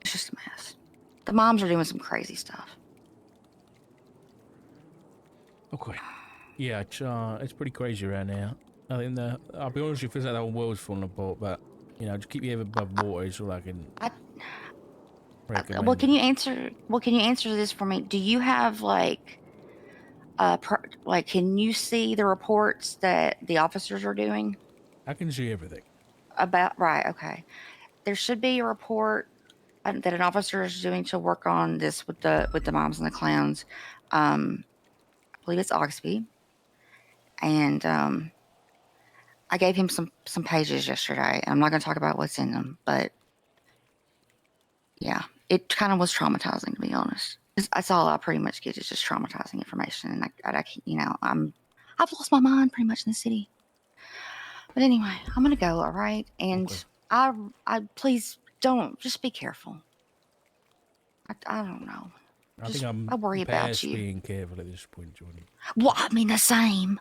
It's just a mess. The moms are doing some crazy stuff. Okay. Yeah, it's pretty crazy right now. I think I'll be honest with you, it feels like the whole world's falling apart, but, you know, just keep your head above water is all I can recommend. Well, can you answer this for me? Do you have, like, can you see the reports that the officers are doing? I can see everything. Right, okay. There should be a report that an officer is doing to work on this with the moms and the clowns. I believe it's Oxby. And I gave him some pages yesterday. I'm not going to talk about what's in them, but yeah, it kind of was traumatizing, to be honest. That's all I pretty much get is just traumatizing information, and I can't, you know, I've lost my mind pretty much in the city. But anyway, I'm gonna go. All right, and okay. I please don't, just be careful. I don't know. I worry about you. Being careful at this point, Jordan. Well, I mean the same.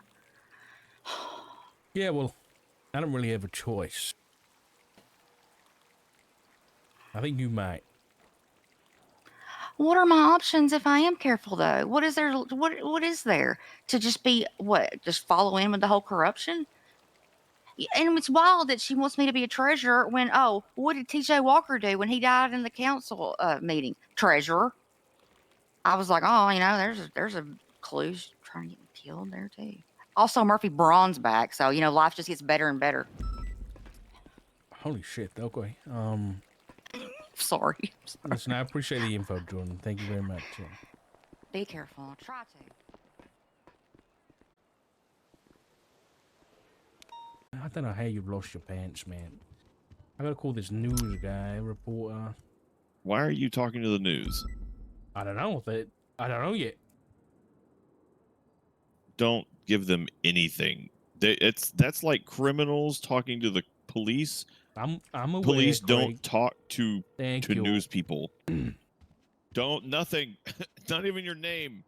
Yeah, well, I don't really have a choice. I think you might. What are my options if I am careful, though? What is there? What is there to just be just follow in with the whole corruption? And it's wild that she wants me to be a treasurer when, what did T.J. Walker do when he died in the council meeting? Treasurer. I was like, you know, there's a clue trying to get me killed there too. Also, Murphy Braun's back, so you know, life just gets better and better. Holy shit! Okay. Sorry. Listen, I appreciate the info, Jordan. Thank you very much. Be careful. Try to. I don't know how you've lost your pants, man. I gotta call this news guy, reporter. Why are you talking to the news? I don't know. I don't know yet. Don't give them anything. That's like criminals talking to the police. I'm aware, police Craig. don't talk to you. news people. Nothing. Not even your name.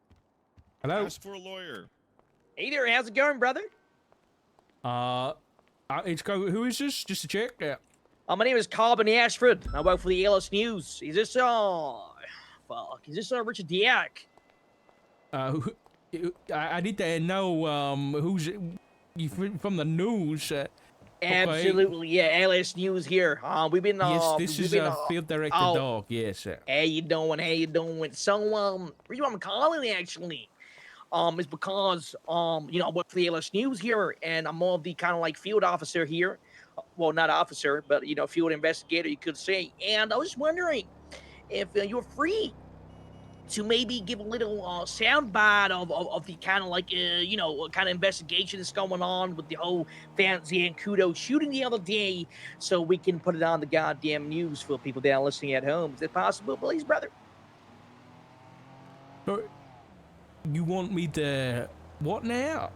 Hello. Ask for a lawyer. Hey there, how's it going, brother? Who is this? Just to check. Yeah. My name is Corbin Ashford. I work for the LS News. Is this Richard Diak? I need to know who's you from the news. Absolutely, yeah, LS News here. We've been yes, this is Field Director Dog. Yes, sir. How you doing? So reason why I'm calling actually, is because you know, I work for the LS News here, and I'm more of the kind of like field officer here. Well, not officer, but you know, field investigator, you could say. And I was just wondering if you're free to maybe give a little soundbite of the kind of like, you know, kind of investigation that's going on with the whole Fort Zancudo shooting the other day, so we can put it on the goddamn news for people down listening at home. Is that possible, please, brother? You want me to what now?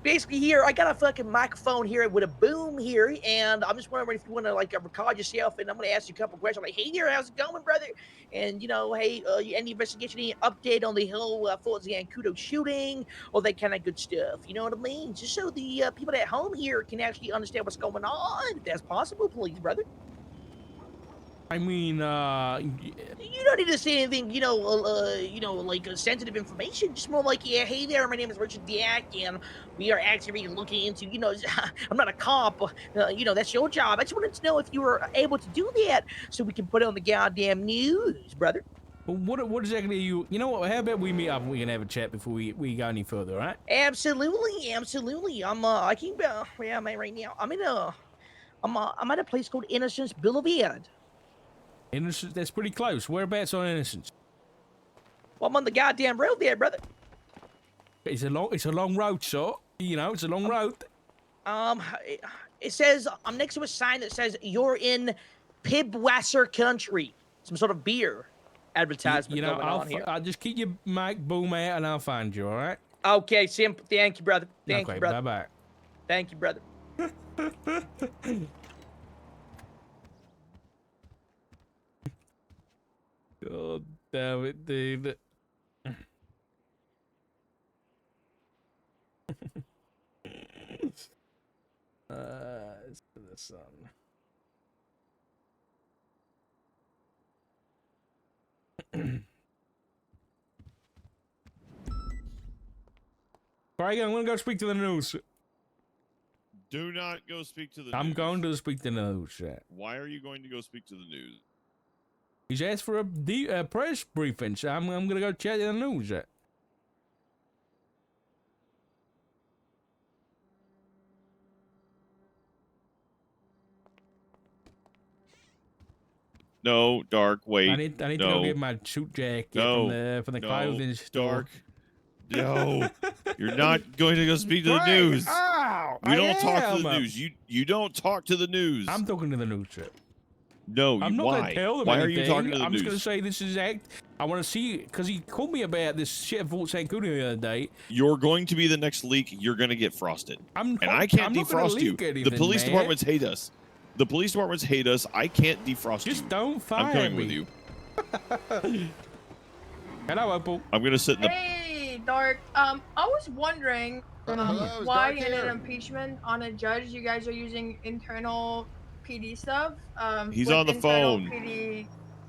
Basically, here I got a fucking microphone here with a boom here, and I'm just wondering if you want to like record yourself, and I'm gonna ask you a couple questions like, "Hey there, how's it going, brother?" And you know, hey, any investigation, any update on the whole Fort Zancudo shooting, all that kind of good stuff. You know what I mean? Just so the people at home here can actually understand what's going on, if that's possible, please, brother. I mean, you don't need to say anything, you know, like sensitive information. Just more like, yeah, hey there, my name is Richard Diak, and we are actually looking into, you know, I'm not a cop, you know, that's your job. I just wanted to know if you were able to do that so we can put it on the goddamn news, brother. Well, what exactly you know what? How about we meet up and we can have a chat before we go any further, right? Absolutely. I can, where am I right now? I'm at a place called Innocence Boulevard. Innocence, that's pretty close. Whereabouts on Innocence? Well, I'm on the goddamn road there, brother. It's a long road, sir. You know, it's a long road. It says, I'm next to a sign that says, you're in Pibwasser country. Some sort of beer advertisement going on here. I'll just keep your mic boom out and I'll find you, all right? Okay, simple. Thank you, brother. Thank you, brother. Bye-bye. Thank you, brother. the let's put this on. Craig, I'm gonna go speak to the news. Do not go speak to the I'm news. going to speak to the news. Why are you going to go speak to the news? He's asked for a press briefing, so I'm gonna go check the news. No, Dark, wait. I need to no, go get my suit jacket no, from the no, clothing store. Dark. No, you're not going to go speak to the Craig, news. ow, You I don't talk to the am. news. You don't talk to the news. I'm talking to the news. No, I'm not why? gonna tell them Why anything. are you talking to the I'm news? just gonna say this is act. I want to see because he called me about this shit at Fort Zancudo the other day. You're going to be the next leak. You're going to get frosted. And I can't I'm not gonna defrost you. leak anything, The police man. departments hate us. The police departments hate us. I can't defrost Just you. don't fire I'm coming me. with you. Hello, Opal. I'm going to sit in the... Hey, Dark. I was wondering Hello, is why Dark in an here? impeachment on a judge you guys are using internal PD stuff. He's with on the internal phone. PD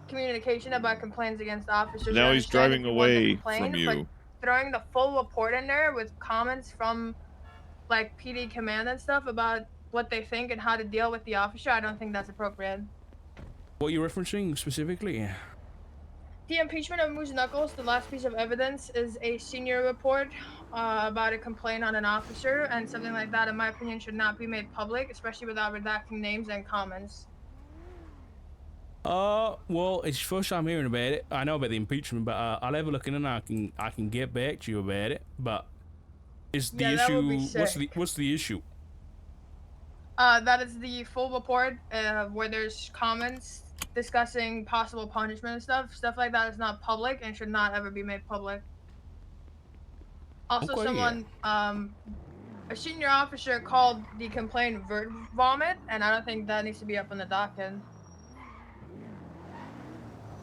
communication about complaints against officers. Now I he's understand driving if you want to away complain, from you. But throwing the full report in there with comments from like PD command and stuff about what they think and how to deal with the officer, I don't think that's appropriate. What are you referencing specifically? The impeachment of Moose Knuckles, the last piece of evidence, is a senior report about a complaint on an officer, and something like that, in my opinion, should not be made public, especially without redacting names and comments. Well, it's first time hearing about it. I know about the impeachment, but I'll have a look in and I can get back to you about it. But is the Yeah, that would be issue what's the issue? That is the full report where there's comments discussing possible punishment and stuff. Stuff like that is not public and should not ever be made public. Also, Okay, someone, a senior officer called the complaint vert vomit, and I don't think that needs to be up on the docket.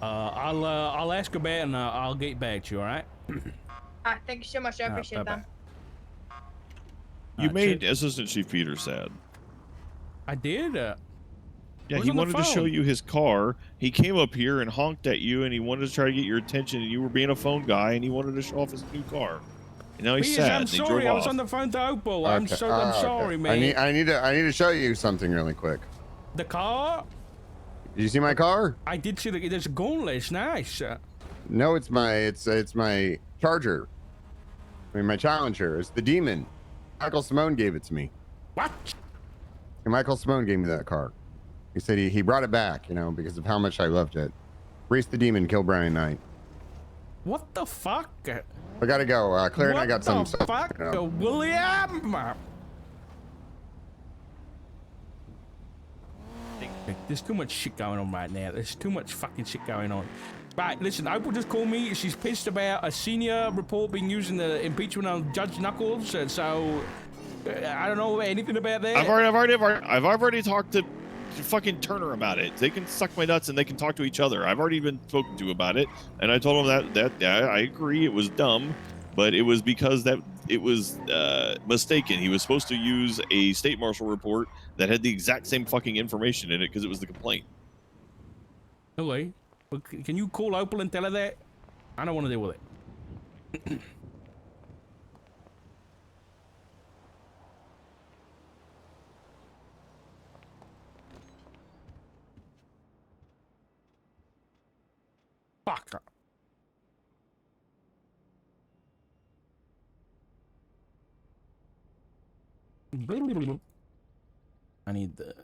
I'll ask about it and I'll get back to you. All right. Thank you so much. I appreciate bye-bye. that. You made Assistant Chief Peter sad. I did. Yeah, was he on the wanted to show phone. you his car. He came up here and honked at you, and he wanted to try to get your attention, and you were being a phone guy, and he wanted to show off his new car. And now he's Please, sad. I'm and he sorry. drove I was off. on the phone to Opal. I'm sorry, okay. man. I need to show you something really quick. The car? Did you see my car? I did see there's a gauntlet. It's nice. No, it's my Charger. I mean, my Challenger. It's the Demon. Michael Simone gave it to me. What? And Michael Simone gave me that car. He said he brought it back, you know, because of how much I loved it. Race the Demon, kill Brownie Knight. What the fuck? I gotta go. Claire and I got some What the stuff. fuck, You know. William? There's too much shit going on right now. There's too much fucking shit going on. Right, listen, Opal just called me. She's pissed about a senior report being used in the impeachment on Judge Knuckles, and so I don't know anything about that. I've already talked to fucking Turner about it. They can suck my nuts and they can talk to each other. I've already been spoken to about it, and I told them that yeah, I agree it was dumb, but it was because that it was mistaken. He was supposed to use a state marshal report that had the exact same fucking information in it because it was the complaint. Okay, but can you call Opal and tell her that? I don't want to deal with it. Fuck. I need the...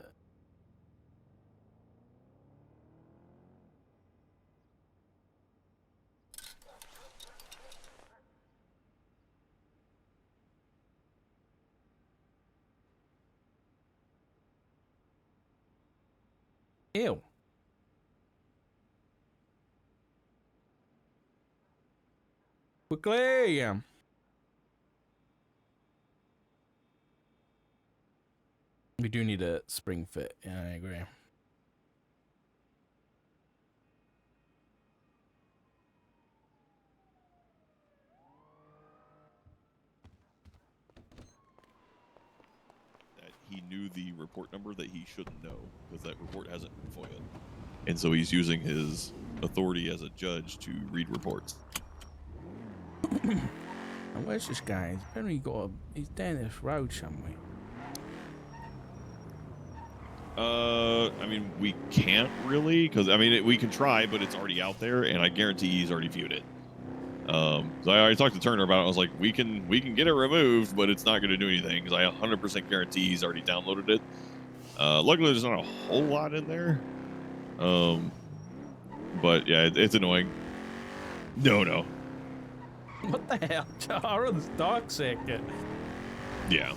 Ew. Quickly. We do need a spring fit. Yeah, I agree. he knew the report number that he shouldn't know because that report hasn't been FOIA'd. And so he's using his authority as a judge to read reports. Now, where's this guy? He's apparently he's down this road somewhere. I mean, we can't really, because, I mean, we can try, but it's already out there, and I guarantee he's already viewed it. So I already talked to Turner about it. I was like, we can get it removed, but it's not going to do anything, because I 100% guarantee he's already downloaded it. Luckily, there's not a whole lot in there. But, yeah, it's annoying. No. What the hell? Charles dog sector. Yeah.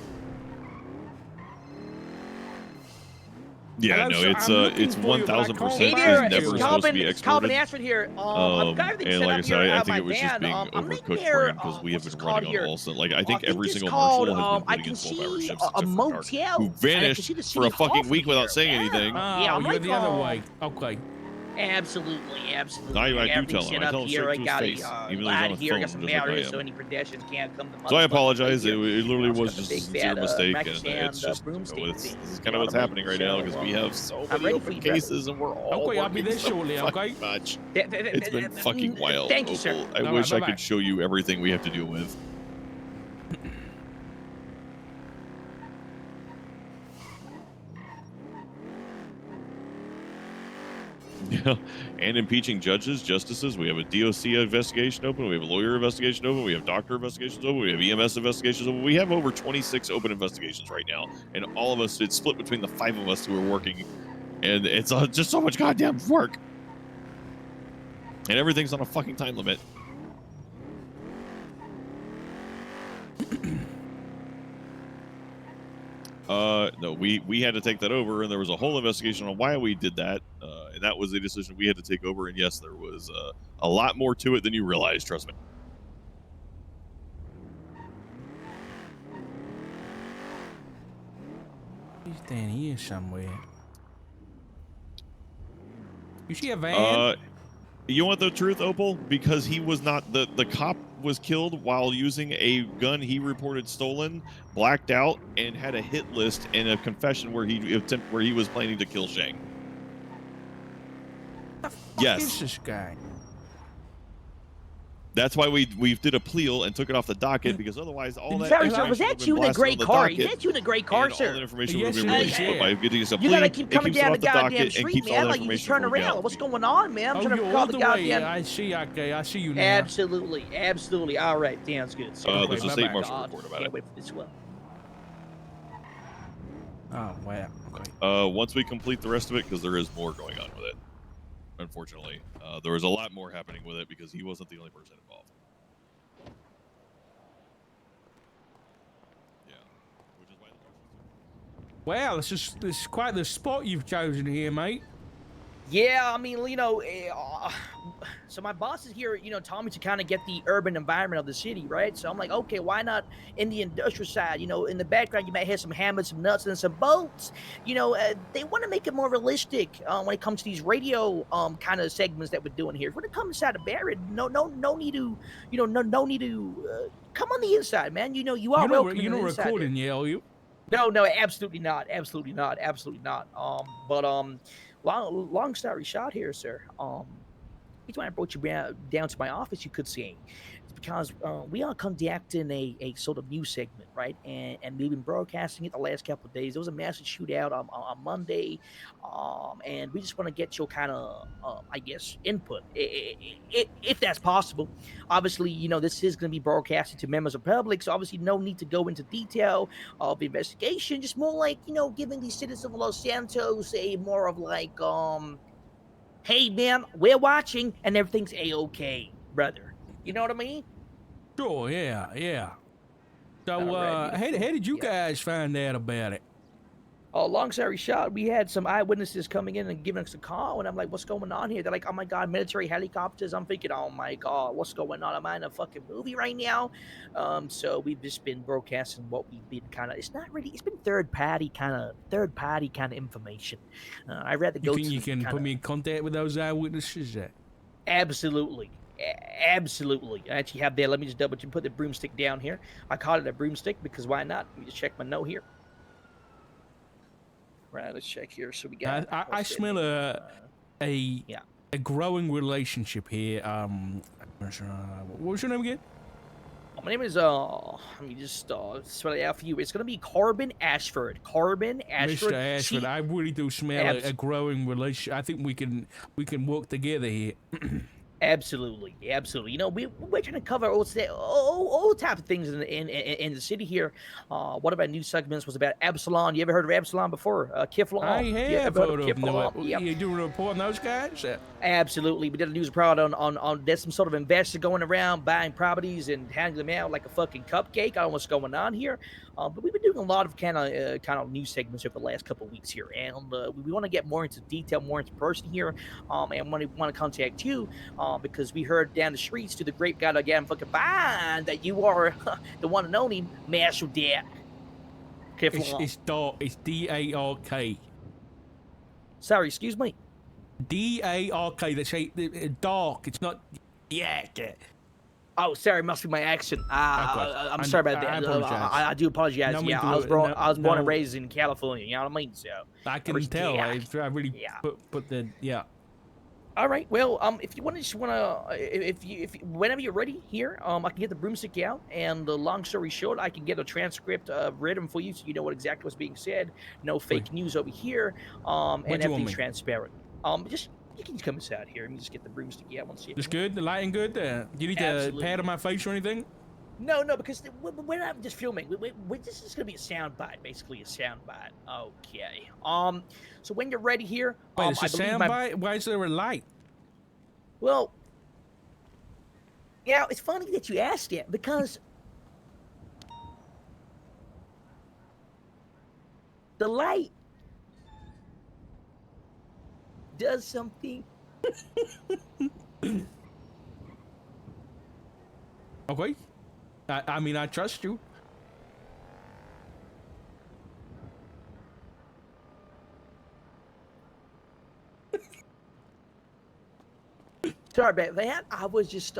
Yeah, And no, it's 1,000% Hey there, never supposed to be it's Calvin exported. Ashford here. I've got everything And set like I up said, here I at think my it was just van. being I'm overcooked making for here, him because we have what's been this called running here? on all cylinders. Like I think every it's single called, marshal has been I putting can in 12-hour see shifts a except for Dark, motel. who and I can vanished see the for a city hall fucking from week without here. saying anything. Oh, Yeah, I'm you're like, the other way. Okay. Absolutely. I do Everything's tell him. set I up tell him here. straight I to his got face, a even though he's ladder on here. I the got phone, some just like I barriers am. so any pedestrians can't come to. So I apologize. It Here. literally Also was got the just a big sincere fat, mistake, Mac and stand, it's just broomstick this thing. is You kind know of what's what I happening mean? right now So, because we have so I'm many ready open for you, brother. cases and we're all Okay, I'll be working there so shortly, okay? fucking much. It's been fucking wild. Thank you, sir. Opal. I All wish right, I bye-bye. could show you everything we have to deal with. Yeah, and impeaching judges, justices. We have a DOC investigation open. We have a lawyer investigation open. We have doctor investigations open. We have EMS investigations open. We have over 26 open investigations right now, and all of us, it's split between the 5 of us who are working, and it's just so much goddamn work, and everything's on a fucking time limit. No, we had to take that over, and there was a whole investigation on why we did that, and that was a decision we had to take over. And yes, there was a lot more to it than you realize. Trust me. He's down here somewhere. You see a van? You want the truth, Opal? Because he was not the cop was killed while using a gun he reported stolen, blacked out, and had a hit list and a confession where he was planning to kill Shang. What the fuck Yes. is this guy? That's why we did a plea and took it off the docket, because otherwise all that Sorry, sir, was information that would've you been in a blasted on great the car? docket, Is that you in a great car, and all sir? that information Yes, would have it been is, released. yeah. But by getting us a You plea, gotta keep it coming keeps it down off the the goddamn docket and street, keeps all man. the Like you just information turn from around. reality. What's going on, man? I'm Oh, trying you're to call all the the way. goddamn. I see you now. Absolutely. All right, sounds good. There's a state marshal report about Can't it. wait for this one. Oh, wow. Okay. Once we complete the rest of it, because there is more going on with it. Unfortunately, there was a lot more happening with it because he wasn't the only person involved. Yeah, which is why. Well, this is quite the spot you've chosen here, mate. Yeah, I mean, so my boss is here, told me to kind of get the urban environment of the city, right? So I'm like, okay, why not in the industrial side? In the background, you might hear some hammers, some nuts, and some bolts. They want to make it more realistic when it comes to these radio kind of segments that we're doing here. When it comes inside the Barrett, no need to, no need to come on the inside, man. You are welcome. You're not recording, yeah, are you? No, absolutely not. Long story short here, sir. Reason why I brought you down to my office, you could say, is because we are conducting a sort of news segment, right? And we've been broadcasting it the last couple of days. There was a massive shootout on Monday, and we just want to get your kind of, I guess, input, if that's possible. Obviously, this is going to be broadcasted to members of the public, so obviously no need to go into detail of the investigation. Just more like, giving the citizens of Los Santos a more of like, hey man, we're watching and everything's a-okay, brother. You know what I mean? Sure, yeah. So, Alright, how did you yeah. guys find out about it? Long story short, we had some eyewitnesses coming in and giving us a call, and I'm like, what's going on here? They're like, oh my God, military helicopters. I'm thinking, oh my God, what's going on? Am I in a fucking movie right now? So we've just been broadcasting what we've been it's been third party kind of information. I'd rather You go think to you can kinda, put me in contact with those eyewitnesses? Absolutely. Absolutely. I actually have there. Let me just put the broomstick down here. I call it a broomstick because why not? Let me just check my note here. Right, let's check here. So we got. I what's that smell name? a growing relationship here. What was your name again? My name is let me just spell it out for you. It's gonna be Carbon Ashford. Carbon Ashford. Mr. Ashford, I really do smell a growing relationship. I think we can work together here. Absolutely. You know, we're trying to cover all types of things in the city here. One of our new segments was about Absalom. You ever heard of Absalom before? Kiflon. I have heard of them. Yep. You doing a report on those guys? Absolutely. We did a news report on there's some sort of investor going around buying properties and handing them out like a fucking cupcake. I don't know what's going on here. But we've been doing a lot of kind of news segments over the last couple of weeks here, and we want to get more into detail, more into person here, and want to contact you because we heard down the streets to the great goddamn fucking vine that you are the one and only Marshal Dark. It's dark. It's D-A-R-K. Sorry, excuse me. D-A-R-K. That's dark. It's not. Yeah. Oh, sorry, must be my accent. I'm sorry about that. I do apologize. No, I was born and raised in California. You know what I mean? So I can tell. I really put the All right. Well, if you want to, if whenever you're ready here, I can get the broomstick out. And long story short, I can get a transcript written for you, so you know what exactly was being said. No fake news over here. And everything's transparent. You can just come inside here. Let me just get the broomstick out. It's good. The lighting good. Do you need a pad on my face or anything? No, because we're not just filming. This is gonna be a sound bite, basically a sound bite. Okay. So when you're ready here, wait, it's a sound bite. Why is there a light? Well, yeah, it's funny that you asked it because the light does something. Okay. I mean, I trust you. Sorry about that. I was just,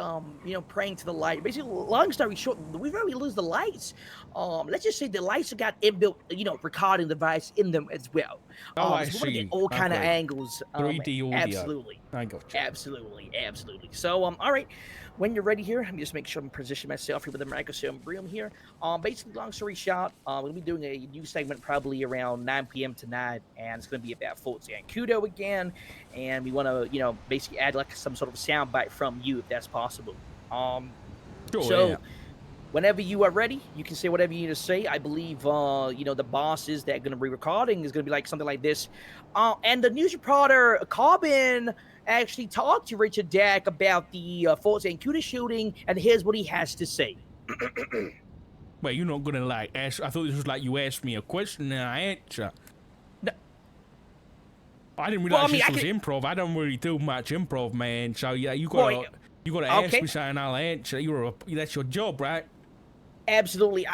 praying to the light. Basically, long story short, we've already lose the lights. Let's just say the lights have got inbuilt, recording device in them as well. I so see. We want to get all kind of angles. 3D audio. Absolutely. I got you. Absolutely. So, all right. When you're ready here, let me just make sure I'm positioning myself here with the microphone room here. Basically, long story short, we'll be doing a new segment probably around 9 p.m. tonight, and it's going to be about Fort Zancudo again. And we want to, basically add like some sort of sound bite from you, if that's possible. Whenever you are ready, you can say whatever you need to say. I believe, the bosses that are going to be recording is going to be like something like this. And the news reporter, Carbon, actually talked to Richard Dack about the Fort Zancudo shooting, and here's what he has to say. Wait, you're not going to ask? I thought this was like you asked me a question and I answer. No. I didn't realize this was improv. I don't really do much improv, man. So yeah, you gotta ask me something, I'll answer. That's your job, right? Absolutely.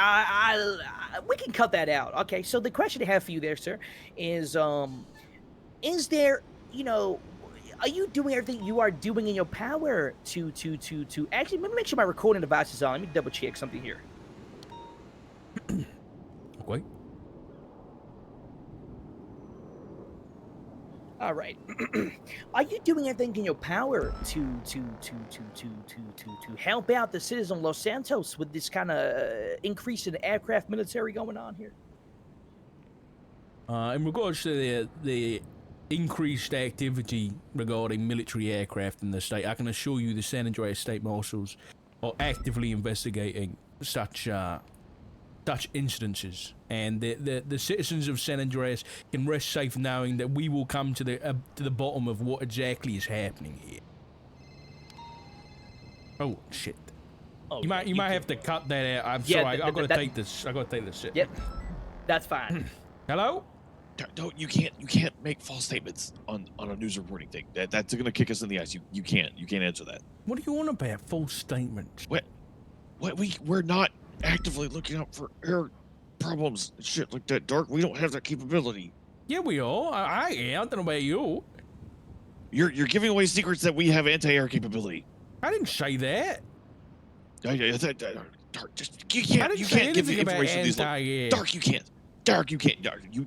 We can cut that out. Okay. So the question I have for you there, sir, is there, are you doing everything you are doing in your power to actually, let me make sure my recording device is on. Let me double check something here. Okay. All right. Are you doing everything in your power to help out the citizens of Los Santos with this kind of increase in aircraft military going on here? In regards to the increased activity regarding military aircraft in the state, I can assure you the San Andreas State Marshals are actively investigating such incidences, and the citizens of San Andreas can rest safe knowing that we will come to the bottom of what exactly is happening here. Oh shit! Oh, you might have to cut that out. I'm sorry. I gotta take this. I gotta take this shit. Yep, that's fine. Hello? No, you can't make false statements on a news reporting thing. That's gonna kick us in the ass. You can't answer that. What do you want about false statements? What we're not actively looking out for air problems and shit like that, Dark. We don't have that capability. Yeah, we are. I am. I don't know about you. You're giving away secrets that we have anti-air capability. I didn't say that. Dark, you can't give the information to these. Dark, you can't. Dark, you can't. Dark, you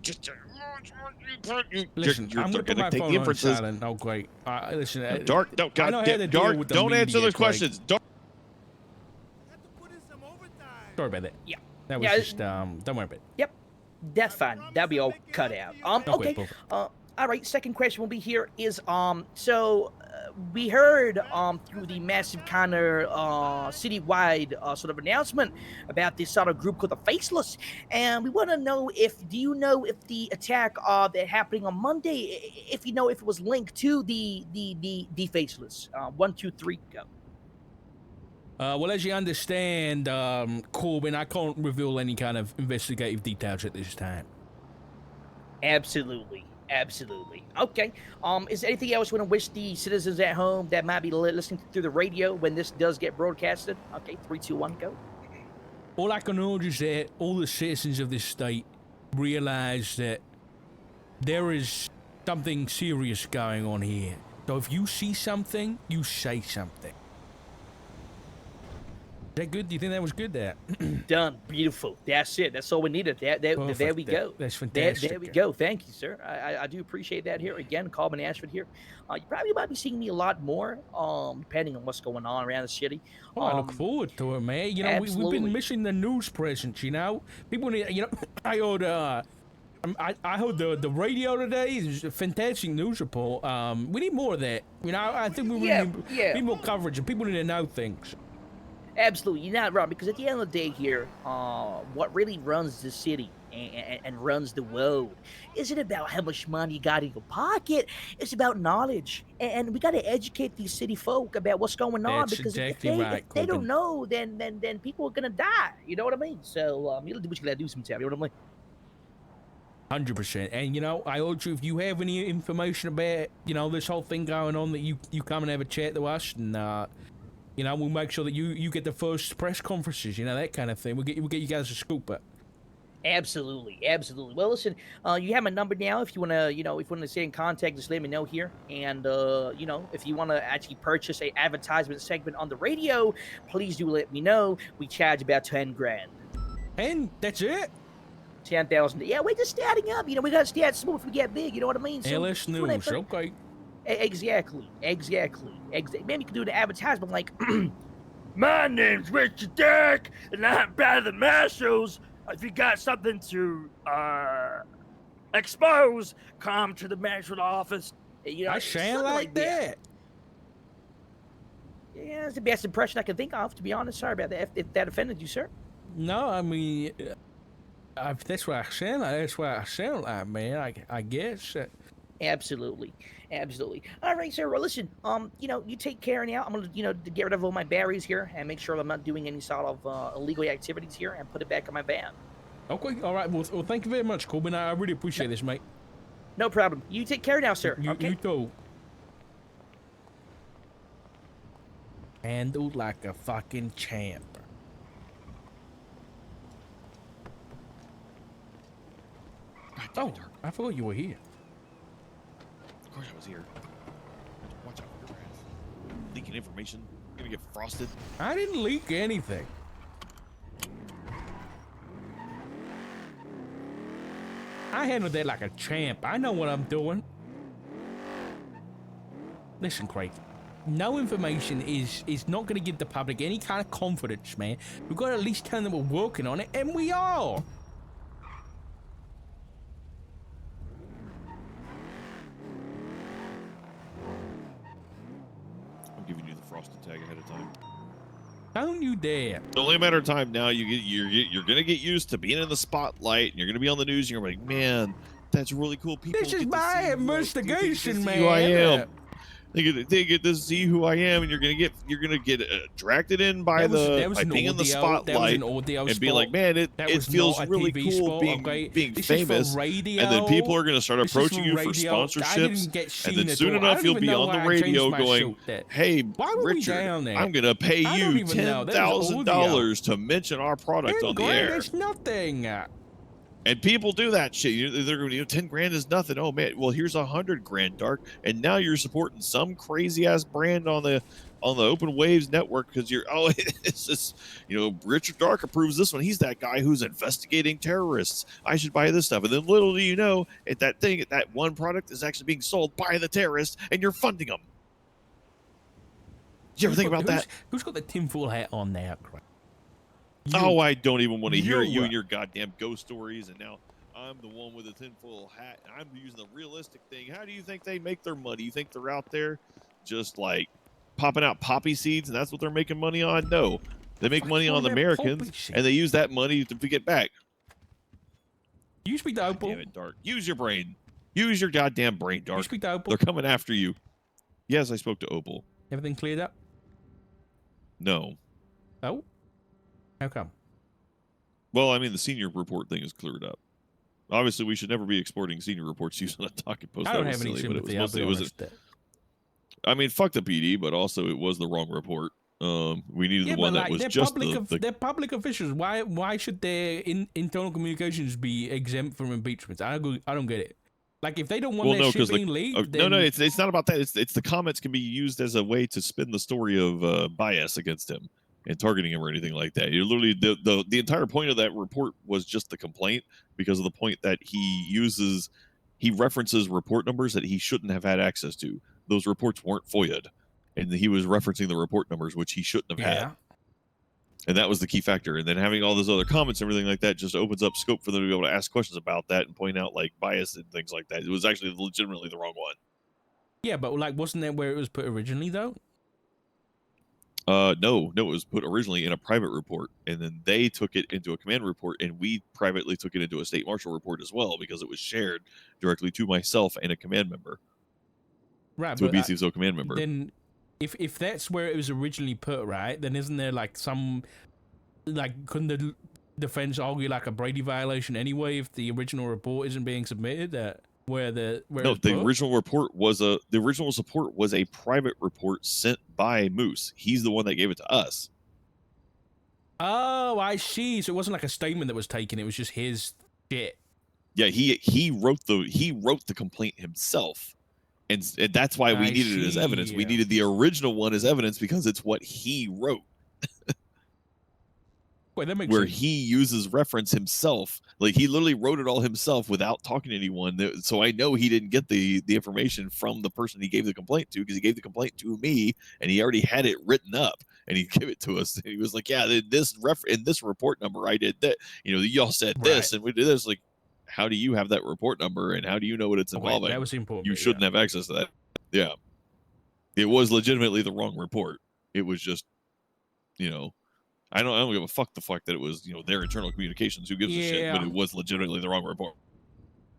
Listen, I'm gonna put my take phone the on inferences. silent. Oh, great. Listen, Dark, no, I know how to deal Dark, with the don't answer media, those Craig. questions. Dark. Sorry about that. Yeah. That was Yeah, just don't worry about it. Yep, that's fine. That'll be all cut out. Okay, Okay. perfect. All right. Second question will be here is so we heard through the massive kind of citywide sort of announcement about this sort of group called the Faceless, and we want to know do you know if the attack that happening on Monday, if you know if it was linked to the Faceless? 1, 2, 3, go. Well, as you understand, Corbin, I can't reveal any kind of investigative details at this time. Absolutely. Okay. Is there anything else you want to wish the citizens at home that might be listening through the radio when this does get broadcasted? Okay, 3, 2, 1, go. All I can urge is that all the citizens of this state realize that there is something serious going on here. So if you see something, you say something. Is that good? Do you think that was good there? Done. Beautiful. That's it. That's all we needed. There we go. That's fantastic. There we go. Thank you, sir. I do appreciate that here. Again, Corbin Ashford here. You probably might be seeing me a lot more, depending on what's going on around the city. Oh, I look forward to it, man. You know, we've been missing the news presence, you know? People need, you know, I heard the radio today. It's a fantastic news report. We need more of that. You know, I think we really need more coverage, and people need to know things. Absolutely, you're not wrong, because at the end of the day here, what really runs the city and runs the world isn't about how much money you got in your pocket. It's about knowledge, and we got to educate these city folk about what's going on. That's because exactly if they don't know, then people are gonna die. You know what I mean? So you gotta do what you gotta do sometime. You know what I mean? 100%. And you know, I urge you, if you have any information about, you know, this whole thing going on, that you come and have a chat to us, and you know, we'll make sure that you get the first press conferences, you know, that kind of thing. We'll get you guys a scoop up. Absolutely. Well, listen, you have my number now. If you wanna, if you wanna stay in contact, just let me know here. And if you wanna actually purchase a advertisement segment on the radio, please do let me know. We charge about 10 grand. And that's it. 10,000. Yeah, we're just starting up. You know, we gotta start small if we get big. You know what I mean? So LS News. Okay. Exactly. Maybe you could do the advertisement like, my name's Richard Derrick, and I'm part of the Marshals. If you got something to expose, come to the Marshal office. You know, I sound like that. Yeah, it's the best impression I can think of, to be honest. Sorry about that, if that offended you, sir. No, I mean, that's what I sound like. That's what I sound like, man. I guess. Absolutely. All right, sir. Well, listen. You take care now. I'm gonna, get rid of all my batteries here and make sure I'm not doing any sort of illegal activities here, and put it back in my van. Okay. All right. Well, thank you very much, Corbin. I really appreciate this, mate. No problem. You take care now, sir. You Okay. too. Handled like a fucking champ. Oh, I forgot you were here. Of course I was here. Watch out for your ass. Leaking information. You're gonna get frosted. I didn't leak anything. I handled that like a champ. I know what I'm doing. Listen, Craig. No information is not going to give the public any kind of confidence, man. We've got to at least tell them we're working on it, and we are. I'm giving you the frosted tag ahead of time. Don't you dare. It's only a matter of time now. You're gonna get used to being in the spotlight, and you're gonna be on the news, and you're like, man, that's really cool. People This is my investigation, man. Who I am. They get to see who I am, and you're gonna get dragged in by being in the spotlight and be like, man, it feels really cool being famous. And then people are gonna start approaching you for sponsorships, and then soon enough you'll be on the radio going, hey, Richard, I'm gonna pay you $10,000 to mention our product on the air. There's nothing. And people do that shit. They're going to 10 grand is nothing. Oh man, well here's 100 grand, Dark, and now you're supporting some crazy ass brand on the on the Open Waves network because you're it's just Richard Dark approves this one. He's that guy who's investigating terrorists. I should buy this stuff. And then little do you know, that one product is actually being sold by the terrorists, and you're funding them. Did you ever think about that? Who's got the tinfoil hat on now, Craig? Oh, I don't even want to hear you and your goddamn ghost stories. And now I'm the one with the tinfoil hat, and I'm using the realistic thing. How do you think they make their money? You think they're out there just like popping out poppy seeds, and that's what they're making money on? No, they make money on the Americans, and they use that money to get back. You speak to Opal. Damn it, Dark. Use your brain. Use your goddamn brain, Dark. You speak to Opal. They're coming after you. Yes, I spoke to Opal. Everything cleared up? No. Oh? How come? Well, I mean, the senior report thing is cleared up. Obviously, we should never be exporting senior reports using a talking post. I don't have any sympathy. I mean, fuck the PD, but also it was the wrong report. We needed the one that was just they're public officials. Why should their internal communications be exempt from impeachments? I don't get it. Like, if they don't want their shit being leaked, then... No, it's not about that. It's the comments can be used as a way to spin the story of bias against him and targeting him or anything like that. You're literally the entire point of that report was just the complaint, because of the point that he references report numbers that he shouldn't have had access to. Those reports weren't FOIA'd, and he was referencing the report numbers, which he shouldn't have had. And that was the key factor. And then having all those other comments and everything like that just opens up scope for them to be able to ask questions about that and point out like bias and things like that. It was actually legitimately the wrong one. Yeah, but like, wasn't that where it was put originally though? No, it was put originally in a private report, and then they took it into a command report, and we privately took it into a state marshal report as well, because it was shared directly to myself and a command member. Right, to a BCSO command member. Then, if that's where it was originally put, right, then isn't there like some, like, couldn't the defense argue like a Brady violation anyway if the original report isn't being submitted? The original report was a private report sent by Moose. He's the one that gave it to us. Oh, I see. So it wasn't like a statement that was taken; it was just his shit. Yeah, he wrote the complaint himself, and that's why we needed it as evidence. We needed the original one as evidence because it's what he wrote. Wait, that makes where sense. he uses reference himself, like he literally wrote it all himself without talking to anyone. So I know he didn't get the information from the person he gave the complaint to, because he gave the complaint to me and he already had it written up and he gave it to us. And he was like, "Yeah, in this report number, I did that. Y'all said this and we did this." Like, how do you have that report number and how do you know what it's involving? That was important. You shouldn't have access to that. Yeah, it was legitimately the wrong report. It was just, I don't give a fuck the fact that it was, their internal communications. Who gives a shit? But it was legitimately the wrong report.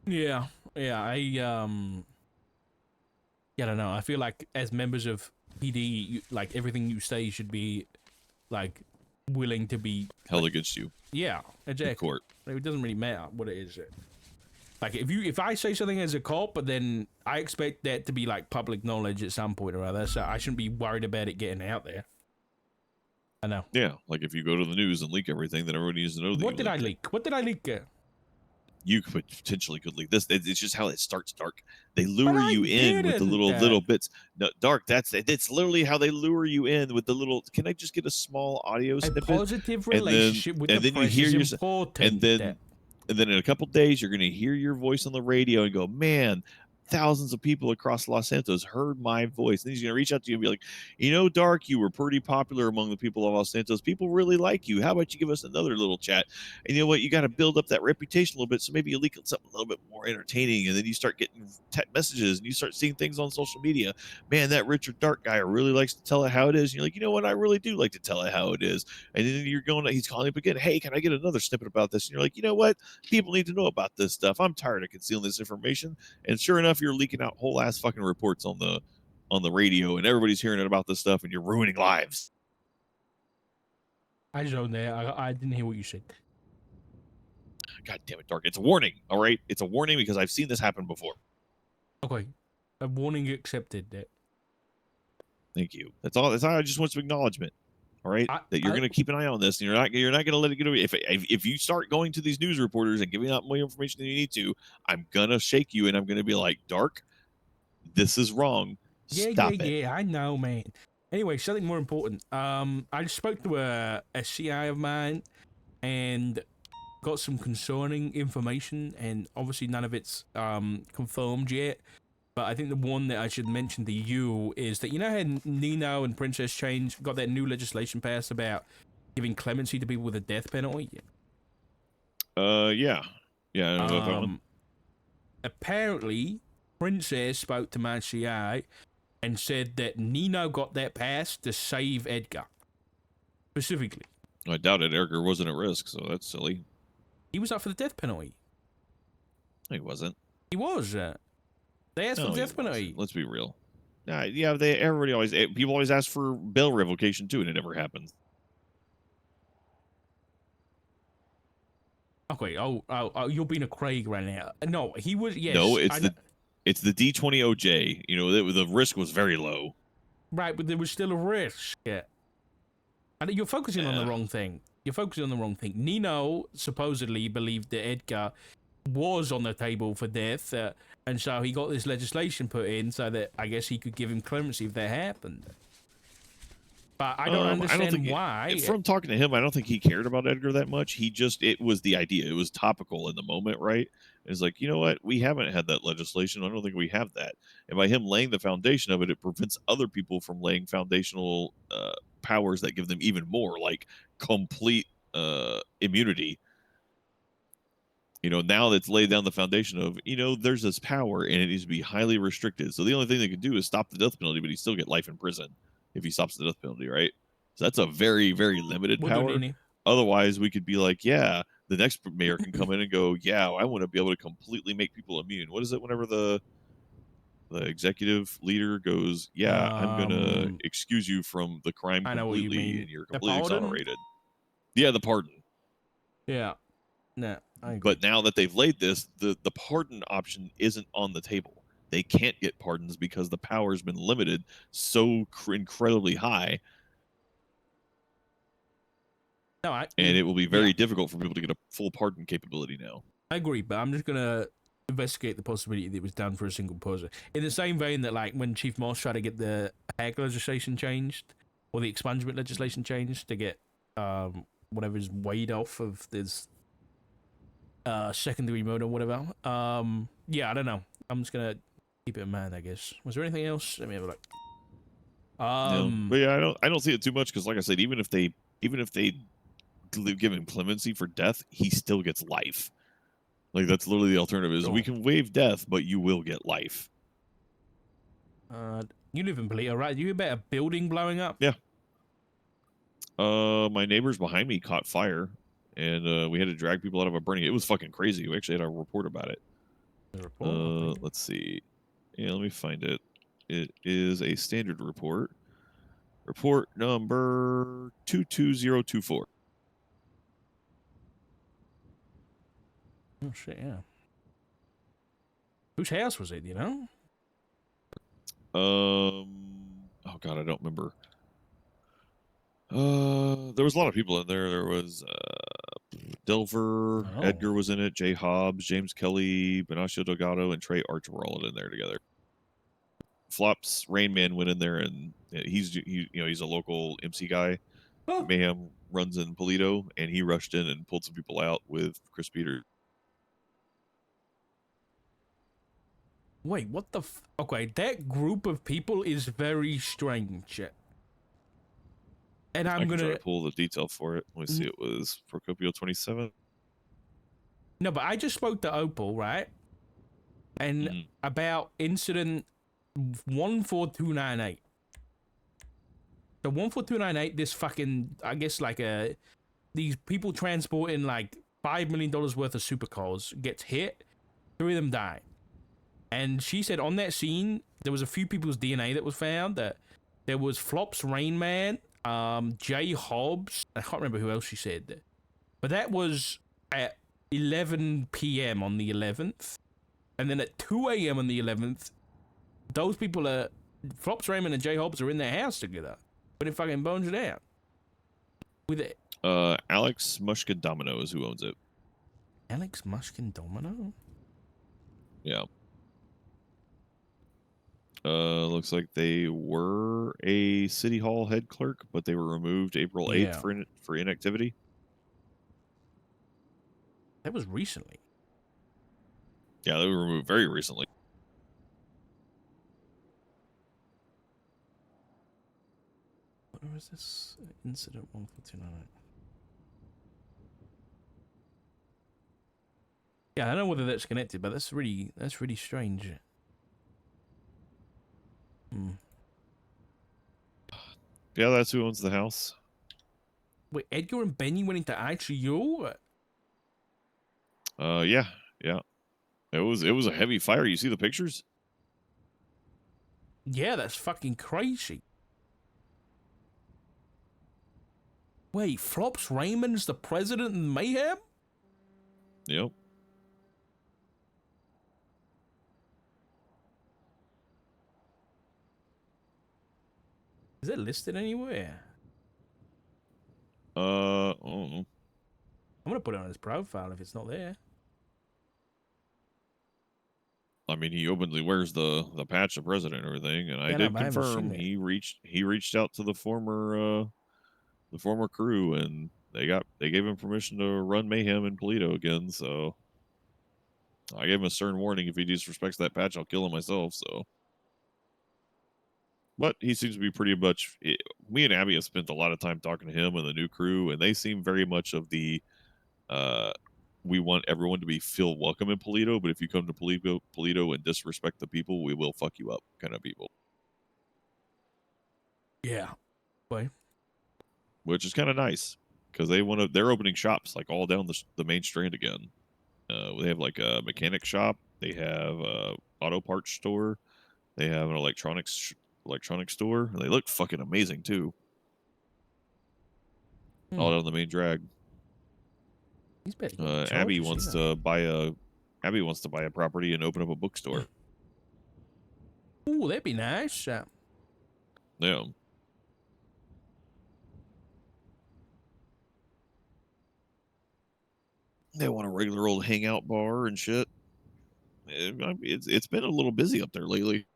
Yeah. I don't know. I feel like as members of PD, like everything you say should be, like, willing to be held against you. Yeah, exactly. In court. It doesn't really matter what it is. Like, if I say something as a cop, but then I expect that to be like public knowledge at some point or other, so I shouldn't be worried about it getting out there. I know. Yeah, like if you go to the news and leak everything, then everybody needs to know. What did I leak? What did I leak? You potentially could leak this. It's just how it starts, Dark. They lure you in with the little bits. No, Dark. It's literally how they lure you in with the little. Can I just get a small audio snippet? A positive relationship with the press is important. And then in a couple days, you're going to hear your voice on the radio and go, "Man, thousands of people across Los Santos heard my voice." And he's going to reach out to you and be like, "Dark, you were pretty popular among the people of Los Santos. People really like you. How about you give us another little chat?" And you know what? You got to build up that reputation a little bit. So maybe you leak something a little bit more entertaining. And then you start getting text messages and you start seeing things on social media. "Man, that Richard Dark guy really likes to tell it how it is." And you're like, "You know what? I really do like to tell it how it is." And then he's calling up again. "Hey, can I get another snippet about this?" And you're like, "You know what? People need to know about this stuff. I'm tired of concealing this information." And sure enough, you're leaking out whole ass fucking reports on the radio, and everybody's hearing about this stuff, and you're ruining lives. I zoned there. I didn't hear what you said. God damn it, Dark! It's a warning. All right, it's a warning because I've seen this happen before. Okay, a warning accepted. Thank you. That's all. I just want some acknowledgement. All right, that you're going to keep an eye on this, and you're not going to let it get away. If you start going to these news reporters and giving out more information than you need to, I'm gonna shake you, and I'm going to be like, "Dark, this is wrong. Stop it." Yeah, I know, man. Anyway, something more important. I spoke to a CI of mine and got some concerning information, and obviously none of it's confirmed yet. But I think the one that I should mention to you is that you know how Nino and Princess Change got that new legislation passed about giving clemency to people with a death penalty? Yeah. Yeah, I know about that one. Apparently, Princess spoke to my CI and said that Nino got that passed to save Edgar. Specifically. I doubt it. Edgar wasn't at risk, so that's silly. He was up for the death penalty. He wasn't. He was. They asked for the death penalty. Let's be real. Yeah, people always ask for bail revocation too, and it never happens. Okay. Oh, you're being a Craig right now. No, he was. Yes. No, it's the D20OJ. You know, the risk was very low. Right, but there was still a risk. Yeah. And you're focusing on the wrong thing. You're focusing on the wrong thing. Nino supposedly believed that Edgar was on the table for death, and so he got this legislation put in so that I guess he could give him clemency if that happened. But I don't understand why. From talking to him, I don't think he cared about Edgar that much. It was the idea. It was topical in the moment, right? It's like, you know what? We haven't had that legislation. I don't think we have that. And by him laying the foundation of it, it prevents other people from laying foundational powers that give them even more, like complete immunity. You know, now that's laid down the foundation of, you know, there's this power and it needs to be highly restricted. So the only thing they could do is stop the death penalty, but he still get life in prison if he stops the death penalty, right? So that's a very, very limited power. Otherwise, we could be like, yeah, the next mayor can come in and go, yeah, I want to be able to completely make people immune. What is it whenever the executive leader goes, yeah, I'm going to excuse you from the crime completely and you're completely exonerated. Yeah, the pardon. Yeah. No, I agree. But now that they've laid this, the pardon option isn't on the table. They can't get pardons because the power has been limited so incredibly high. No, and it will be very difficult for people to get a full pardon capability now. I agree, but I'm just going to investigate the possibility that it was done for a single person. In the same vein that, like, when Chief Marshal tried to get the hack legislation changed, or the expungement legislation changed to get whatever's weighed off of this secondary mode or whatever. Yeah, I don't know. I'm just going to keep it in mind, I guess. Was there anything else? Let me have a look. No. But yeah, I don't see it too much because, like I said, even if they give him clemency for death, he still gets life. Like, that's literally the alternative is we can waive death, but you will get life. You live in Polito, right? You hear about a building blowing up? Yeah. My neighbors behind me caught fire, and we had to drag people out of a burning. It was fucking crazy. We actually had a report about it. Let's see. Yeah, let me find it. It is a standard report. Report number 22024. Oh, shit, yeah. Whose house was it, you know? Oh, God, I don't remember. There was a lot of people in there. There was Delver, Edgar was in it, Jay Hobbs, James Kelly, Benicio Delgado, and Trey Archer were all in there together. Flops Rain Man went in there, and he's a local MC guy. Oh. Mayhem runs in Polito, and he rushed in and pulled some people out with Chris Peters. Wait, what the okay, that group of people is very strange. And I'm gonna try to pull the detail for it. Let me see. It was Procopio 27. No, but I just spoke to Opal, right? And about incident 14298. So 14298, this fucking, I guess, like these people transporting like $5 million worth of supercars gets hit, 3 of them die. And she said on that scene there was a few people's DNA that was found. That there was Flops Rain Man, Jay Hobbs, I can't remember who else she said, but that was at 11 p.m. on the 11th, and then at 2 a.m. on the 11th, those people are Flops Raymond and Jay Hobbs are in their house together, but it fucking bones it out with it. Alex Mushkin Domino is who owns it. Alex Mushkin Domino? Yeah. Looks like they were a city hall head clerk, but they were removed April 8th Yeah. for inactivity. That was recently. Yeah, they were removed very recently. Where is this incident 149? Yeah, I don't know whether that's connected, but that's really strange. Hmm. Yeah, that's who owns the house. Wait, Edgar and Benny went into ICU? Yeah, yeah. It was a heavy fire. You see the pictures? Yeah, that's fucking crazy. Wait, Flops Raymond's the president in Mayhem? Yep. Is it listed anywhere? I don't know. I'm gonna put it on his profile if it's not there. I mean, he openly wears the patch of president and everything, and I Yeah, no, did but I haven't confirm seen it. he reached out to the former crew, and they gave him permission to run mayhem in Polito again. So I gave him a stern warning: if he disrespects that patch, I'll kill him myself. So, but he seems to be pretty much. Me and Abby have spent a lot of time talking to him and the new crew, and they seem very much of the. We want everyone to feel welcome in Polito, but if you come to Polito and disrespect the people, we will fuck you up, kind of people. Yeah. Wait. Which is kind of nice because they're opening shops like all down the main strand again. They have like a mechanic shop, they have a auto parts store, they have an electronics store. They look fucking amazing too. All down the main drag. He's better get Abby charges, wants yeah. to buy a property and open up a bookstore. Ooh, that'd be nice. Yeah. They want a regular old hangout bar and shit. It's been a little busy up there lately.